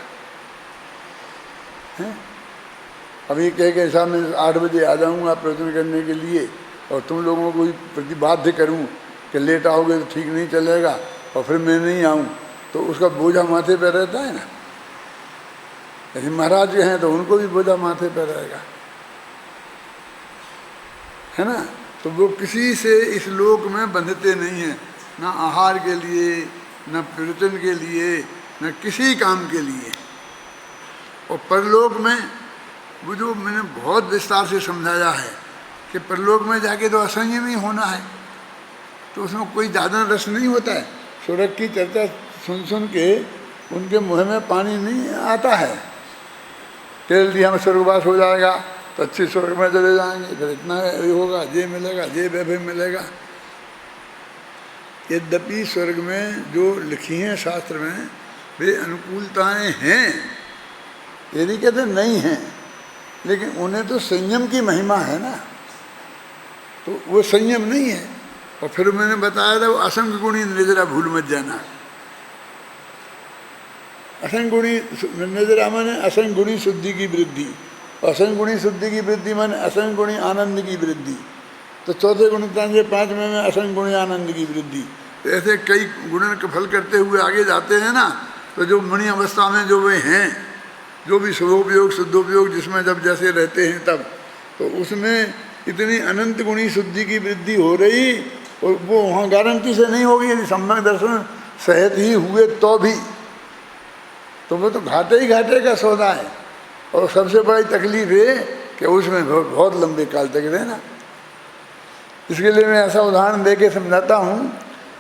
अभी कह के साहब मैं 8 बजे आ जाऊँगा प्रवचन करने के लिए, और तुम लोगों को प्रतिबाध्य करूँ कि लेट आओगे तो ठीक नहीं चलेगा, और फिर मैं नहीं आऊँ, तो उसका बोझा माथे पे रहता है ना। यदि महाराज हैं तो उनको भी बोझा माथे पे रहेगा, है ना। तो वो किसी से इस लोक में बंधते नहीं हैं, ना आहार के लिए, न प्रवचन के लिए, न किसी काम के लिए। और परलोक में वो जो मैंने बहुत विस्तार से समझाया है कि परलोक में जाके तो असंयम ही होना है, तो उसमें कोई ज़्यादा रस नहीं होता है। स्वर्ग की चर्चा सुन सुन के उनके मुँह में पानी नहीं आता है। तेल दिया में स्वर्गवास हो जाएगा तो अच्छी स्वर्ग में चले जाएंगे, फिर इतना ये होगा, ये मिलेगा, ये वैभव मिलेगा। यद्यपि स्वर्ग में जो लिखी हैं शास्त्र में वे अनुकूलताएं हैं, ये नहीं कहते नहीं हैं, लेकिन उन्हें तो संयम की महिमा है ना, तो वो संयम नहीं है। और फिर मैंने बताया था वो असंग गुणी निजरा, भूल मत जाना। असंग गुणी निजरा माने असंग गुणी शुद्धि की वृद्धि, असंग गुणी शुद्धि की वृद्धि माने असंग गुणी आनंद की वृद्धि। तो चौथे गुणितांश 5 में असंग गुणी आनंद की वृद्धि। तो ऐसे कई गुणन का फल करते हुए आगे जाते हैं ना, तो जो मुनि अवस्था में जो वे हैं, जो भी शुभोपयोग शुद्धोपयोग जिसमें जब जैसे रहते हैं तब, तो उसमें इतनी अनंत गुणी शुद्धि की वृद्धि हो रही, और वो वहाँ गारंटी से नहीं होगी। यदि सम्यक दर्शन सहित ही हुए तो भी, तो वो तो घाटे ही घाटे का सौदा है। और सबसे बड़ी तकलीफ है कि उसमें बहुत लंबे काल तक रहना। इसके लिए मैं ऐसा उदाहरण दे के समझाता हूँ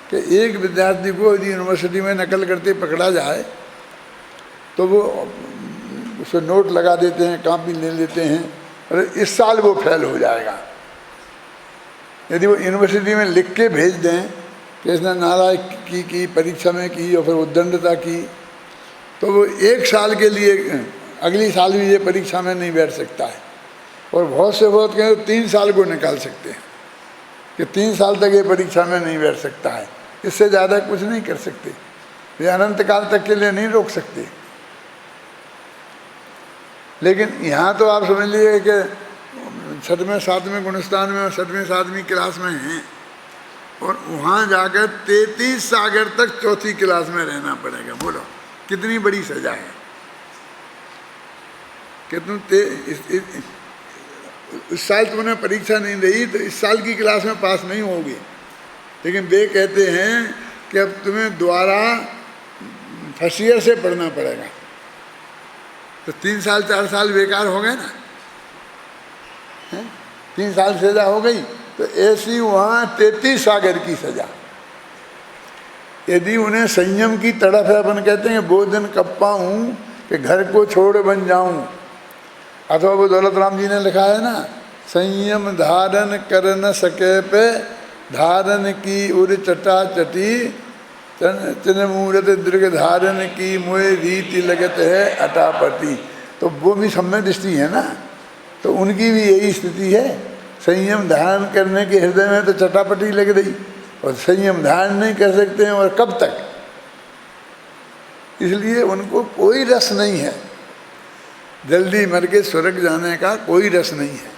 कि एक विद्यार्थी को यदि यूनिवर्सिटी में नकल करते पकड़ा जाए तो वो उसे नोट लगा देते हैं, कॉपी ले लेते हैं, अरे इस साल वो फेल हो जाएगा। यदि वो यूनिवर्सिटी में लिख के भेज दें कि इसने नालायक की परीक्षा में की और फिर उद्दंडता की, तो वो 1 साल के लिए अगली साल भी ये परीक्षा में नहीं बैठ सकता है। और बहुत से बहुत कहें तो 3 साल को निकाल सकते हैं कि 3 साल तक ये परीक्षा में नहीं बैठ सकता है, इससे ज़्यादा कुछ नहीं कर सकते। ये अनंत काल तक के लिए नहीं रोक सकते। लेकिन यहाँ तो आप समझ लीजिए कि 6वें 7वें गुणस्थान में 6वीं 7वीं क्लास में हैं, और वहाँ जाकर 33 सागर तक 4थी क्लास में रहना पड़ेगा। बोलो कितनी बड़ी सजा है कि तुम इस साल तुमने परीक्षा नहीं दी तो इस साल की क्लास में पास नहीं होगी। लेकिन वे कहते हैं कि अब तुम्हें दोबारा फर्स्ट ईयर से पढ़ना पड़ेगा, तो 3 साल 4 साल बेकार हो गए ना, 3 साल सजा हो गई। तो ऐसी वहाँ 33 सागर की सजा। यदि उन्हें संयम की तड़फ है, अपन कहते हैं वो दिन कब पाऊँ कि घर को छोड़ बन जाऊँ, अथवा वो दौलत राम जी ने लिखा है ना, संयम धारण कर न सके पे धारण की उर चटा चटी, चिन्ह मूर्त दीर्घ धारण की मुए रीति लगत है अटापटी। तो वो भी सम्यक दृष्टि है ना, तो उनकी भी यही स्थिति है। संयम धारण करने के हृदय में तो चटापटी लग रही, और संयम धारण नहीं कर सकते हैं, और कब तक। इसलिए उनको कोई रस नहीं है, जल्दी मर के स्वर्ग जाने का कोई रस नहीं है।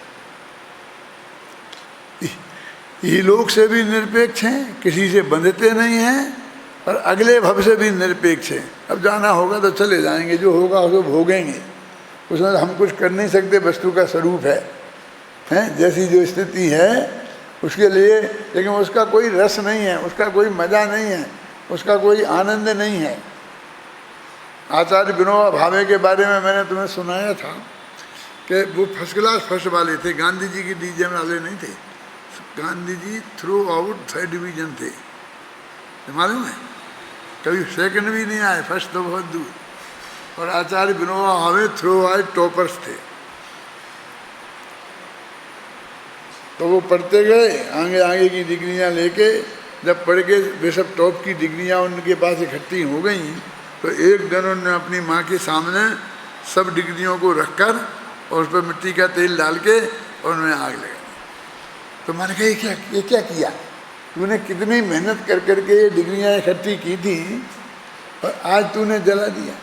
ये लोग से भी निरपेक्ष हैं, किसी से बंधते नहीं हैं, और अगले भव से भी निरपेक्ष हैं। अब जाना होगा तो चले जाएंगे, जो होगा उसको भोगेंगे, उसमें हम कुछ कर नहीं सकते। वस्तु का स्वरूप है जैसी जो स्थिति है उसके लिए, लेकिन उसका कोई रस नहीं है, उसका कोई मज़ा नहीं है, उसका कोई आनंद नहीं है। आचार्य विनोबा भावे के बारे में मैंने तुम्हें सुनाया था कि वो फर्स्ट क्लास फर्स्ट वाले थे, गांधी जी की डिवीजन वाले नहीं थे। Gandhi ji through out 3rd division थे, मालूम है, कभी सेकंड भी नहीं आए, फर्स्ट तो बहुत दूर। और आचार्य Vinoba Bhave through out toppers थे। तो वो पढ़ते गए, आगे आगे की डिग्रियां लेके, जब पढ़ के वे सब टॉप की डिग्रियां उनके पास इकट्ठी हो गई, तो एक दिन उन्होंने अपनी माँ के सामने सब डिग्रियों को रखकर और उस पर मिट्टी का तेल डाल के और उन्हें आग लगा दी। तो मैंने कहा ये क्या किया तूने, कितनी मेहनत कर करके ये डिग्रियाँ इकट्ठी की थी और आज तूने जला दिया,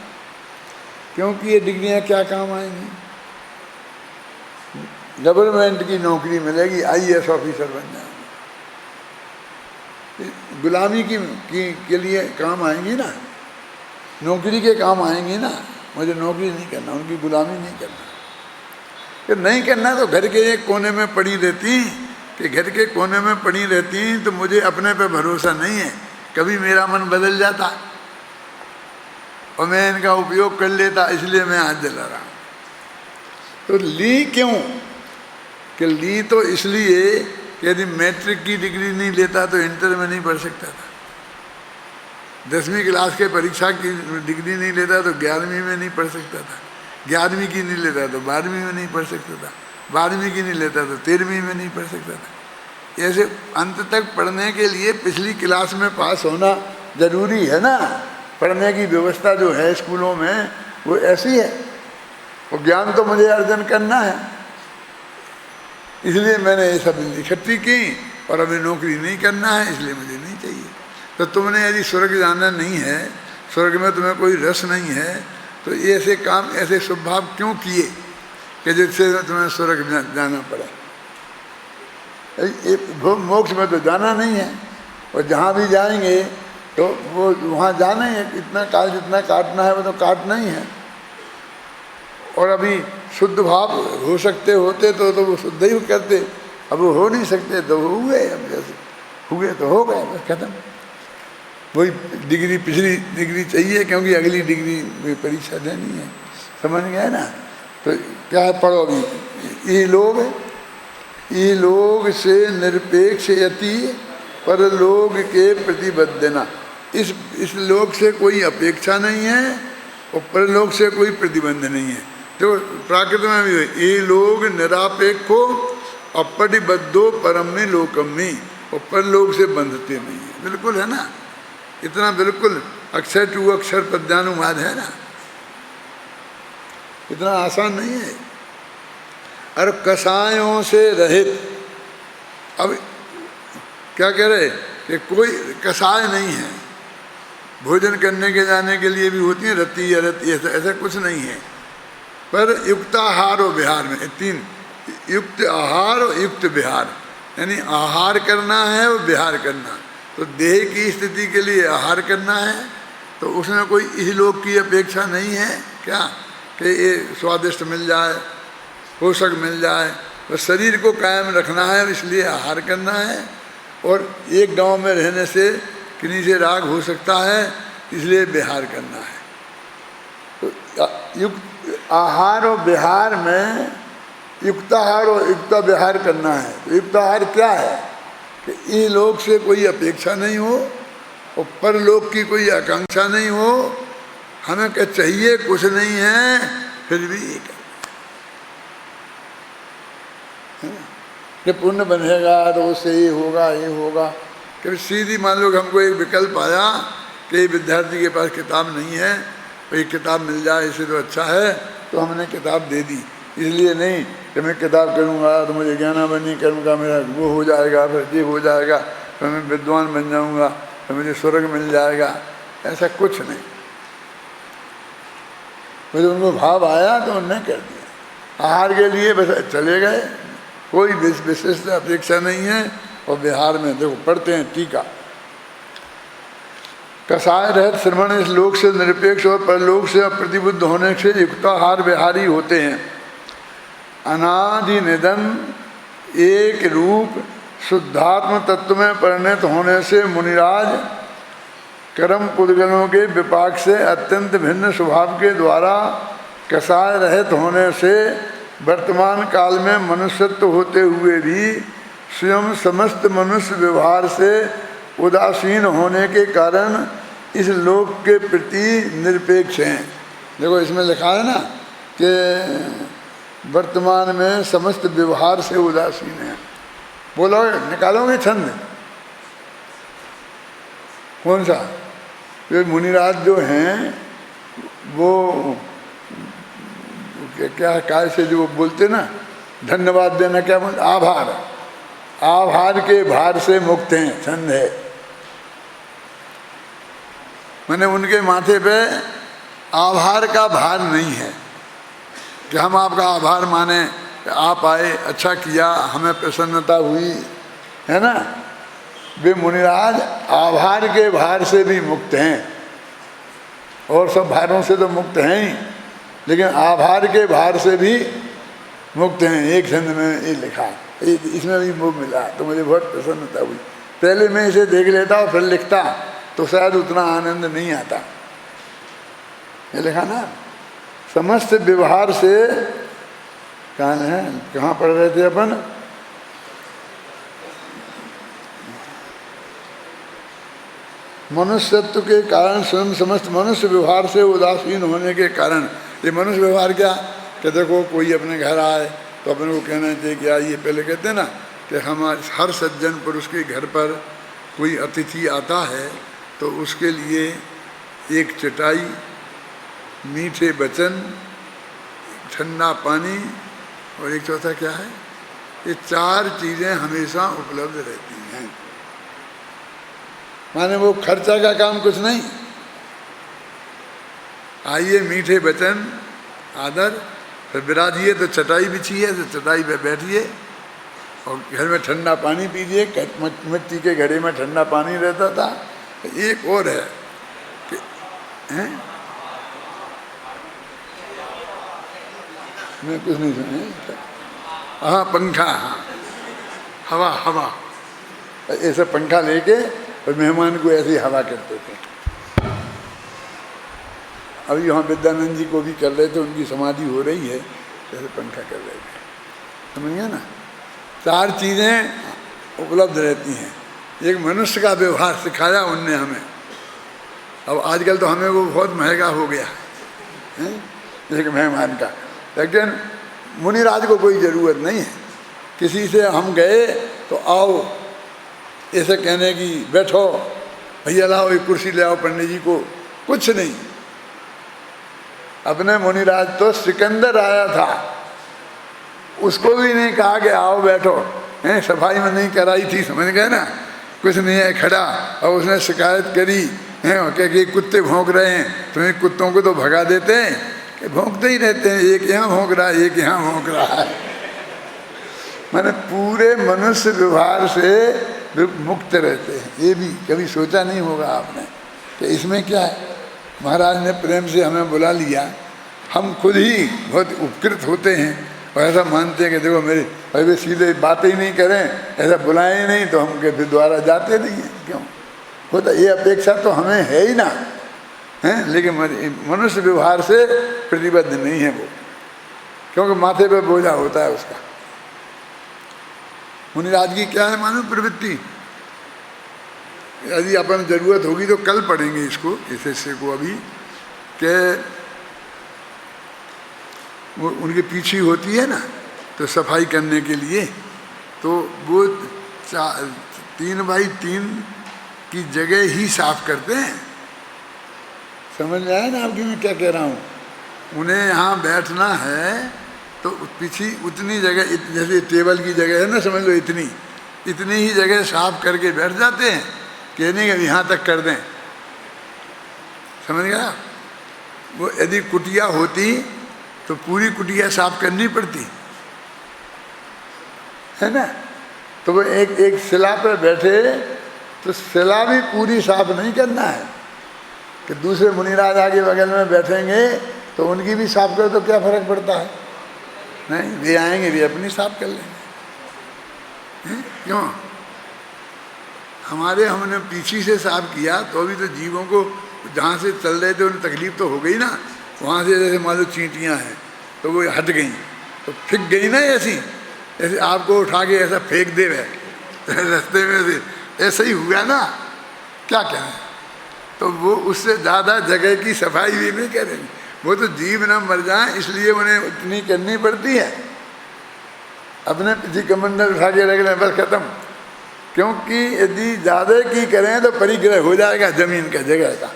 क्योंकि ये डिग्रियाँ क्या काम आएंगी। गवर्नमेंट की नौकरी मिलेगी, IAS ऑफिसर बन जाएंगे, गुलामी के लिए काम आएंगी ना, नौकरी के काम आएंगी ना। मुझे नौकरी नहीं करना, उनकी गुलामी नहीं करना। कि नहीं करना तो घर के एक कोने में पड़ी रहती, कि घर के कोने में पड़ी रहती तो मुझे अपने पे भरोसा नहीं है कभी मेरा मन बदल जाता और मैं इनका उपयोग कर लेता, इसलिए मैं आज जला रहा हूँ। तो ली क्यों? कि ली तो इसलिए कि यदि मैट्रिक की डिग्री नहीं लेता तो इंटर में नहीं पढ़ सकता था, 10वीं क्लास के परीक्षा की डिग्री नहीं लेता तो 11वीं में नहीं पढ़ सकता था, 11वीं की नहीं लेता तो 12वीं में नहीं पढ़ सकता था, 12वीं की नहीं लेता तो 13वीं में नहीं पढ़ सकता था। ऐसे अंत तक पढ़ने के लिए पिछली क्लास में पास होना जरूरी है ना। पढ़ने की व्यवस्था जो है स्कूलों में वो ऐसी है, वो ज्ञान तो मुझे अर्जन करना है, इसलिए मैंने ये सब इकट्ठी की और अभी नौकरी नहीं करना है, इसलिए मुझे नहीं चाहिए। तो तुमने यदि स्वर्ग जाना नहीं है, स्वर्ग में तुम्हें कोई रस नहीं है, तो ऐसे काम, ऐसे स्वभाव क्यों किए कि जिससे तुम्हें स्वर्ग जाना पड़ा? मोक्ष में तो जाना नहीं है, और जहाँ भी जाएंगे तो वो वहाँ जाना ही है, इतना काल जितना काटना है वो तो काटना ही है। और अभी शुद्ध भाव हो सकते होते तो वो शुद्ध ही करते, अब वो हो नहीं सकते तो हुए, अब जैसे हुए तो हो गए, बस खत्म। वही डिग्री, पिछली डिग्री चाहिए क्योंकि अगली डिग्री में परीक्षा देनी है, समझ गए ना। तो क्या है, पढ़ो अभी। ये लोग से निरपेक्ष यति परलोक के प्रतिबद्धना, इस लोक से कोई अपेक्षा नहीं है और परलोक से कोई प्रतिबंध नहीं है। तो प्राकृत में भी ये लोग निरापेक्षो अपरिबद्धो परम्य लोकम्य, और परलोक से बंधते नहीं है, बिल्कुल है ना। इतना बिल्कुल अक्षर टू अक्षर पद्यानुवाद है ना, इतना आसान नहीं है। और कसायों से रहित, अब क्या कह रहे कि कोई कसाय नहीं है, भोजन करने के जाने के लिए भी होती है रति या रति, ऐसा कुछ नहीं है। पर युक्त आहार और विहार में 3, युक्त आहार और युक्त विहार, यानी आहार करना है और विहार करना। तो देह की स्थिति के लिए आहार करना है, तो उसमें कोई इहलोक की अपेक्षा नहीं है क्या कि ये स्वादिष्ट मिल जाए, पोषक मिल जाए। तो शरीर को कायम रखना है, इसलिए आहार करना है। और एक गांव में रहने से किन्हीं से राग हो सकता है, इसलिए विहार करना है। तो युक्त आहार और विहार में युक्ताहार और युक्त विहार करना है। तो युक्ताहार क्या है कि ये लोक से कोई अपेक्षा नहीं हो और परलोक की कोई आकांक्षा नहीं हो, हमें क्या चाहिए कुछ नहीं है, फिर भी कि पुण्य बनेगा तो उससे ये होगा ये होगा। कि सीधी मान लो कि हमको एक विकल्प आया कि विद्यार्थी के पास किताब नहीं है, कोई किताब मिल जाए इसे तो अच्छा है, तो हमने किताब दे दी। इसलिए नहीं कि मैं किताब करूँगा तो मुझे ज्ञानाबंदी करूँगा, मेरा वो हो जाएगा, फिर ये हो जाएगा, फिर मैं विद्वान बन जाऊँगा, फिर मुझे स्वर्ग मिल जाएगा, ऐसा कुछ नहीं। मुझे उनको भाव आया तो उन्होंने कर दिया। आहार के लिए बस चले गए, कोई विशिष्ट अपेक्षा नहीं है। और बिहार में देखो पढ़ते हैं टीका, कसाय रहित श्रवण इस लोक से निरपेक्ष और परलोक से अप्रतिबुद्ध होने से युक्ताहार विहारी होते हैं। अनादि निधन एक रूप शुद्धात्म तत्व में परिणत होने से मुनिराज कर्म पुद्गलों के विपाक से अत्यंत भिन्न स्वभाव के द्वारा कसाय रहित होने से वर्तमान काल में मनुष्यत्व होते हुए भी स्वयं समस्त मनुष्य व्यवहार से उदासीन होने के कारण इस लोक के प्रति निरपेक्ष हैं। देखो इसमें लिखा है ना कि वर्तमान में समस्त व्यवहार से उदासीन हैं। बोलो निकालोगे छंद कौन सा? ये मुनिराज जो हैं वो क्या काय से जो बोलते ना, धन्यवाद देना क्या बोलते, आभार, आभार के भार से मुक्त हैं, छंद है। मैंने उनके माथे पे आभार का भार नहीं है कि हम आपका आभार माने, आप आए, अच्छा किया, हमें प्रसन्नता हुई, है ना। वे मुनिराज आभार के भार से भी मुक्त हैं, और सब भारों से तो मुक्त हैं ही, लेकिन आभार के भार से भी मुक्त हैं। एक छंद में ये लिखा, इसमें भी वो मिला तो मुझे बहुत प्रसन्नता हुई। पहले मैं इसे देख लेता और फिर लिखता तो शायद उतना आनंद नहीं आता। ये लिखा ना, समस्त व्यवहार से, कहाँ है, कहाँ पढ़ रहे थे अपन, मनुष्यत्व के कारण स्वयं समस्त मनुष्य व्यवहार से उदासीन होने के कारण। ये मनुष्य व्यवहार क्या कि देखो कोई अपने घर आए तो अपने को कहना चाहिए कि आइए, पहले कहते हैं ना कि हमारे हर सज्जन पुरुष के घर पर कोई अतिथि आता है तो उसके लिए एक चटाई, मीठे वचन, ठंडा पानी और एक चौथा क्या है, ये 4 चीज़ें हमेशा उपलब्ध रहती हैं। माने वो खर्चा का काम कुछ नहीं, आइए मीठे वचन, आदर, फिर विराजिए तो चटाई बिछी है तो चटाई पे बैठिए और घर में ठंडा पानी पीजिए। मिट्टी के घड़े में ठंडा पानी रहता था। एक और है कि मैं कुछ नहीं सुने, हाँ पंखा, हाँ हवा, हवा, ऐसा पंखा लेके और मेहमान को ऐसी हवा करते थे। अभी यहाँ विद्यानंद जी को भी कर रहे थे, उनकी समाधि हो रही है, जैसे पंखा कर रहे थे, समझ गया ना। 4 चीज़ें उपलब्ध रहती हैं। एक मनुष्य का व्यवहार सिखाया उनने हमें। अब आजकल तो हमें वो बहुत महंगा हो गया है एक मेहमान का, लेकिन मुनिराज को कोई ज़रूरत नहीं है। किसी से हम गए तो आओ ऐसे कहने की, बैठो भैया लाओ एक कुर्सी ले आओ पंडित जी को, कुछ नहीं। अपने मुनिराज तो सिकंदर आया था, उसको भी नहीं कहा कि आओ बैठो, हैं सफाई में नहीं कराई थी, समझ गए ना, कुछ नहीं है खड़ा, और उसने शिकायत करी हैं कि कुत्ते भौंक रहे हैं, तो इन कुत्तों को तो भगा देते हैं कि भौंकते ही रहते हैं, एक यहाँ भौंक रहा है, एक यहाँ भौंक रहा है। मैंने पूरे मनुष्य व्यवहार से मुक्त रहते हैं। ये भी कभी सोचा नहीं होगा आपने कि इसमें क्या है। महाराज ने प्रेम से हमें बुला लिया, हम खुद ही बहुत उपकृत होते हैं और ऐसा मानते हैं कि देखो मेरे भाई वे सीधे बातें ही नहीं करें, ऐसा बुलाएं नहीं तो हम के फिर दोबारा जाते नहीं हैं। क्यों होता, ये अपेक्षा तो हमें है ही ना, हैं, लेकिन मनुष्य व्यवहार से प्रतिबद्ध नहीं है वो, क्योंकि माथे पे बोझा होता है उसका। मुनिराज की क्या है मानो प्रवृत्ति, यदि अपन जरूरत होगी तो कल पढ़ेंगे इसको, इस हिस्से को अभी, कि वो उनके पीछे होती है ना तो सफाई करने के लिए, तो वो 3x3 की जगह ही साफ करते हैं। समझ में आया ना आपकी मैं क्या कह रहा हूँ। उन्हें यहाँ बैठना है तो पीछे उतनी जगह, जैसे टेबल की जगह है ना, समझ लो इतनी ही जगह साफ करके बैठ जाते हैं, कहने कि यहाँ तक कर दें, समझ गया। वो यदि कुटिया होती तो पूरी कुटिया साफ करनी पड़ती है ना। तो वो एक शिला पर बैठे तो शिला भी पूरी साफ नहीं करना है कि दूसरे मुनिराज आगे बगल में बैठेंगे तो उनकी भी साफ करो तो क्या फर्क पड़ता है। नहीं, वे आएंगे वे अपनी साफ कर लेंगे। क्यों हमने पीछे से साफ किया तो अभी तो जीवों को जहाँ से चल रहे थे उन्हें तकलीफ तो हो गई ना, वहाँ से जैसे मान लो चींटियाँ हैं तो वो हट गई तो फिक गई ना, ऐसे आपको उठा के ऐसा फेंक दे रहे रास्ते में से, ऐसा ही हुआ ना, क्या कहें। तो वो उससे ज़्यादा जगह की सफाई भी नहीं करेंगे, वो तो जीव ना मर जाए इसलिए उन्हें उतनी करनी पड़ती है। अपने पीछे कमंडल उठा के रख लें बस खत्म, क्योंकि यदि ज़्यादा की करें तो परिग्रह हो जाएगा जमीन का, जगह का।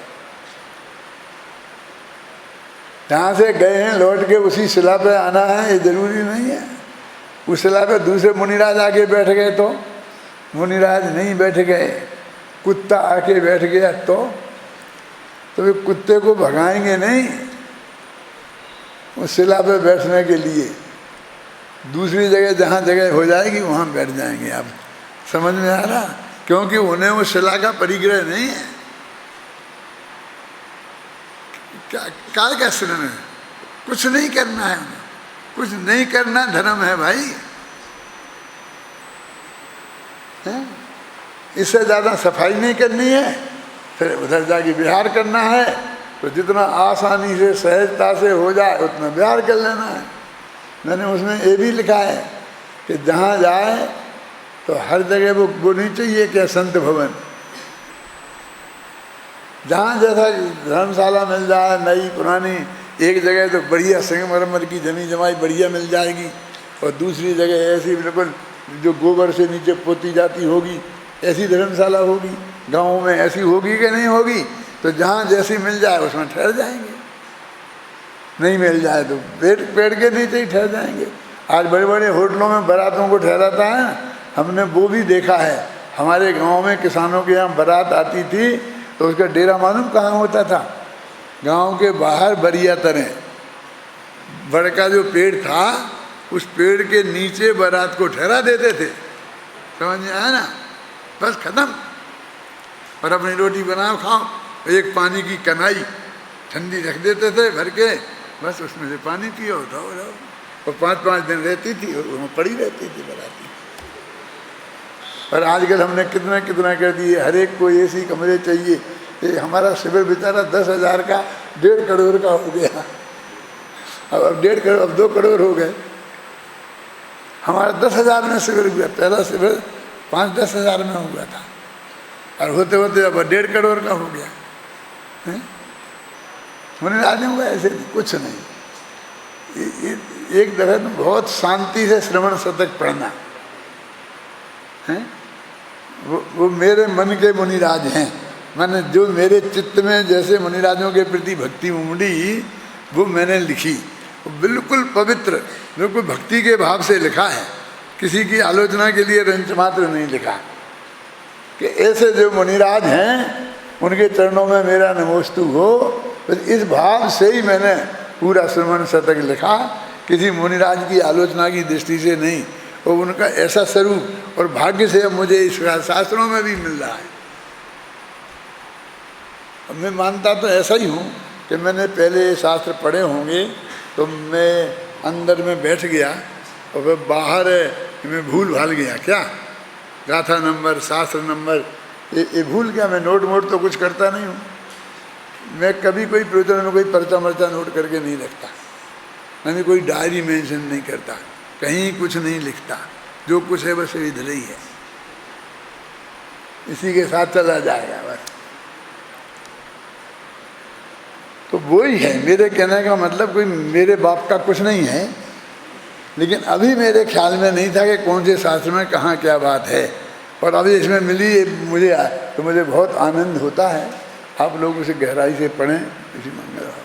जहाँ से गए हैं लौट के उसी शिला पे आना है ये जरूरी नहीं है। उस शिला पे दूसरे मुनिराज आके बैठ गए तो, मुनिराज नहीं बैठ गए, कुत्ता आके बैठ गया तो वे कुत्ते को भगाएंगे नहीं उस शिला पे बैठने के लिए, दूसरी जगह जहाँ जगह हो जाएगी वहाँ बैठ जाएंगे। आप समझ में आ रहा, क्योंकि उन्हें उस शिला का परिग्रह नहीं है। क्या श्रम है, कुछ नहीं करना है उन्हें, कुछ नहीं करना धर्म है भाई, है? इससे ज़्यादा सफाई नहीं करनी है, फिर उधर जाके विहार करना है तो जितना आसानी से सहजता से हो जाए उतना विहार कर लेना है। मैंने उसमें ये भी लिखा है कि जहाँ जाए तो हर जगह वो नहीं चाहिए क्या संत भवन, जहाँ जैसा धर्मशाला मिल जाए नई पुरानी, एक जगह तो बढ़िया संगमरमर की जमी जमाई बढ़िया मिल जाएगी और दूसरी जगह ऐसी बिल्कुल जो गोबर से नीचे पोती जाती होगी ऐसी धर्मशाला होगी। गाँव में ऐसी होगी कि नहीं होगी, तो जहाँ जैसी मिल जाए उसमें ठहर जाएंगे, नहीं मिल जाए तो पेड़ के नीचे ही ठहर जाएंगे। आज बड़े बड़े होटलों में बारातों को ठहराता है, हमने वो भी देखा है। हमारे गांव में किसानों के यहाँ बारात आती थी तो उसका डेरा मालूम कहाँ होता था? गांव के बाहर बरिया तरह बड़का जो पेड़ था उस पेड़ के नीचे बारात को ठहरा देते थे। समझ में आया ना? बस खत्म। और अपनी रोटी बनाओ खाओ, एक पानी की कनाई ठंडी रख देते थे भर के, बस उसमें से पानी पियो रहो रहो। और 5-5 दिन रहती थी और वहाँ पड़ी रहती थी बाराती। और आजकल हमने कितना कितना कर दिए, हर एक को एसी कमरे चाहिए। ये हमारा शिविर बेचारा 10,000 का 1.5 करोड़ का हो गया। अब 1.5 करोड़, अब 2 करोड़ हो गए। हमारा 10,000 में शिविर हुआ, पहला शिविर 5-10 हज़ार में हुआ था और होते होते अब 1.5 करोड़ का हो गया है। मुनिराजों का ऐसे कुछ नहीं। एक तरह में बहुत शांति से श्रवण शतक पढ़ना है। वो मेरे मन के मुनिराज हैं, मैंने जो मेरे चित्त में जैसे मुनिराजों के प्रति भक्ति उमड़ी वो मैंने लिखी। वो बिल्कुल पवित्र, बिल्कुल भक्ति के भाव से लिखा है, किसी की आलोचना के लिए रंच मात्र नहीं लिखा। कि ऐसे जो मुनिराज हैं उनके चरणों में मेरा नमोस्तु हो, बस इस भाव से ही मैंने पूरा श्रवण शतक लिखा। किसी मुनिराज की आलोचना की दृष्टि से नहीं, और उनका ऐसा स्वरूप और भाग्य से अब मुझे इस शास्त्रों में भी मिल रहा है। अब मैं मानता तो ऐसा ही हूँ कि मैंने पहले शास्त्र पढ़े होंगे तो मैं अंदर में बैठ गया और फिर बाहर मैं भूल भाल गया। क्या गाथा नंबर, शास्त्र नंबर ये भूल गया। मैं नोट तो कुछ करता नहीं हूँ। मैं कभी कोई प्रवचन में कोई पर्चा मर्चा नोट करके नहीं रखता, मैंने कोई डायरी मेंशन नहीं करता, कहीं कुछ नहीं लिखता। जो कुछ है बस इधर ही है, इसी के साथ चला जाएगा बस। तो वही है मेरे कहने का मतलब, कोई मेरे बाप का कुछ नहीं है। लेकिन अभी मेरे ख्याल में नहीं था कि कौन से शास्त्र में कहाँ क्या बात है, और अभी इसमें मिली मुझे, तो मुझे बहुत आनंद होता है। आप लोग उसे गहराई से पढ़ें। इसी मंगल।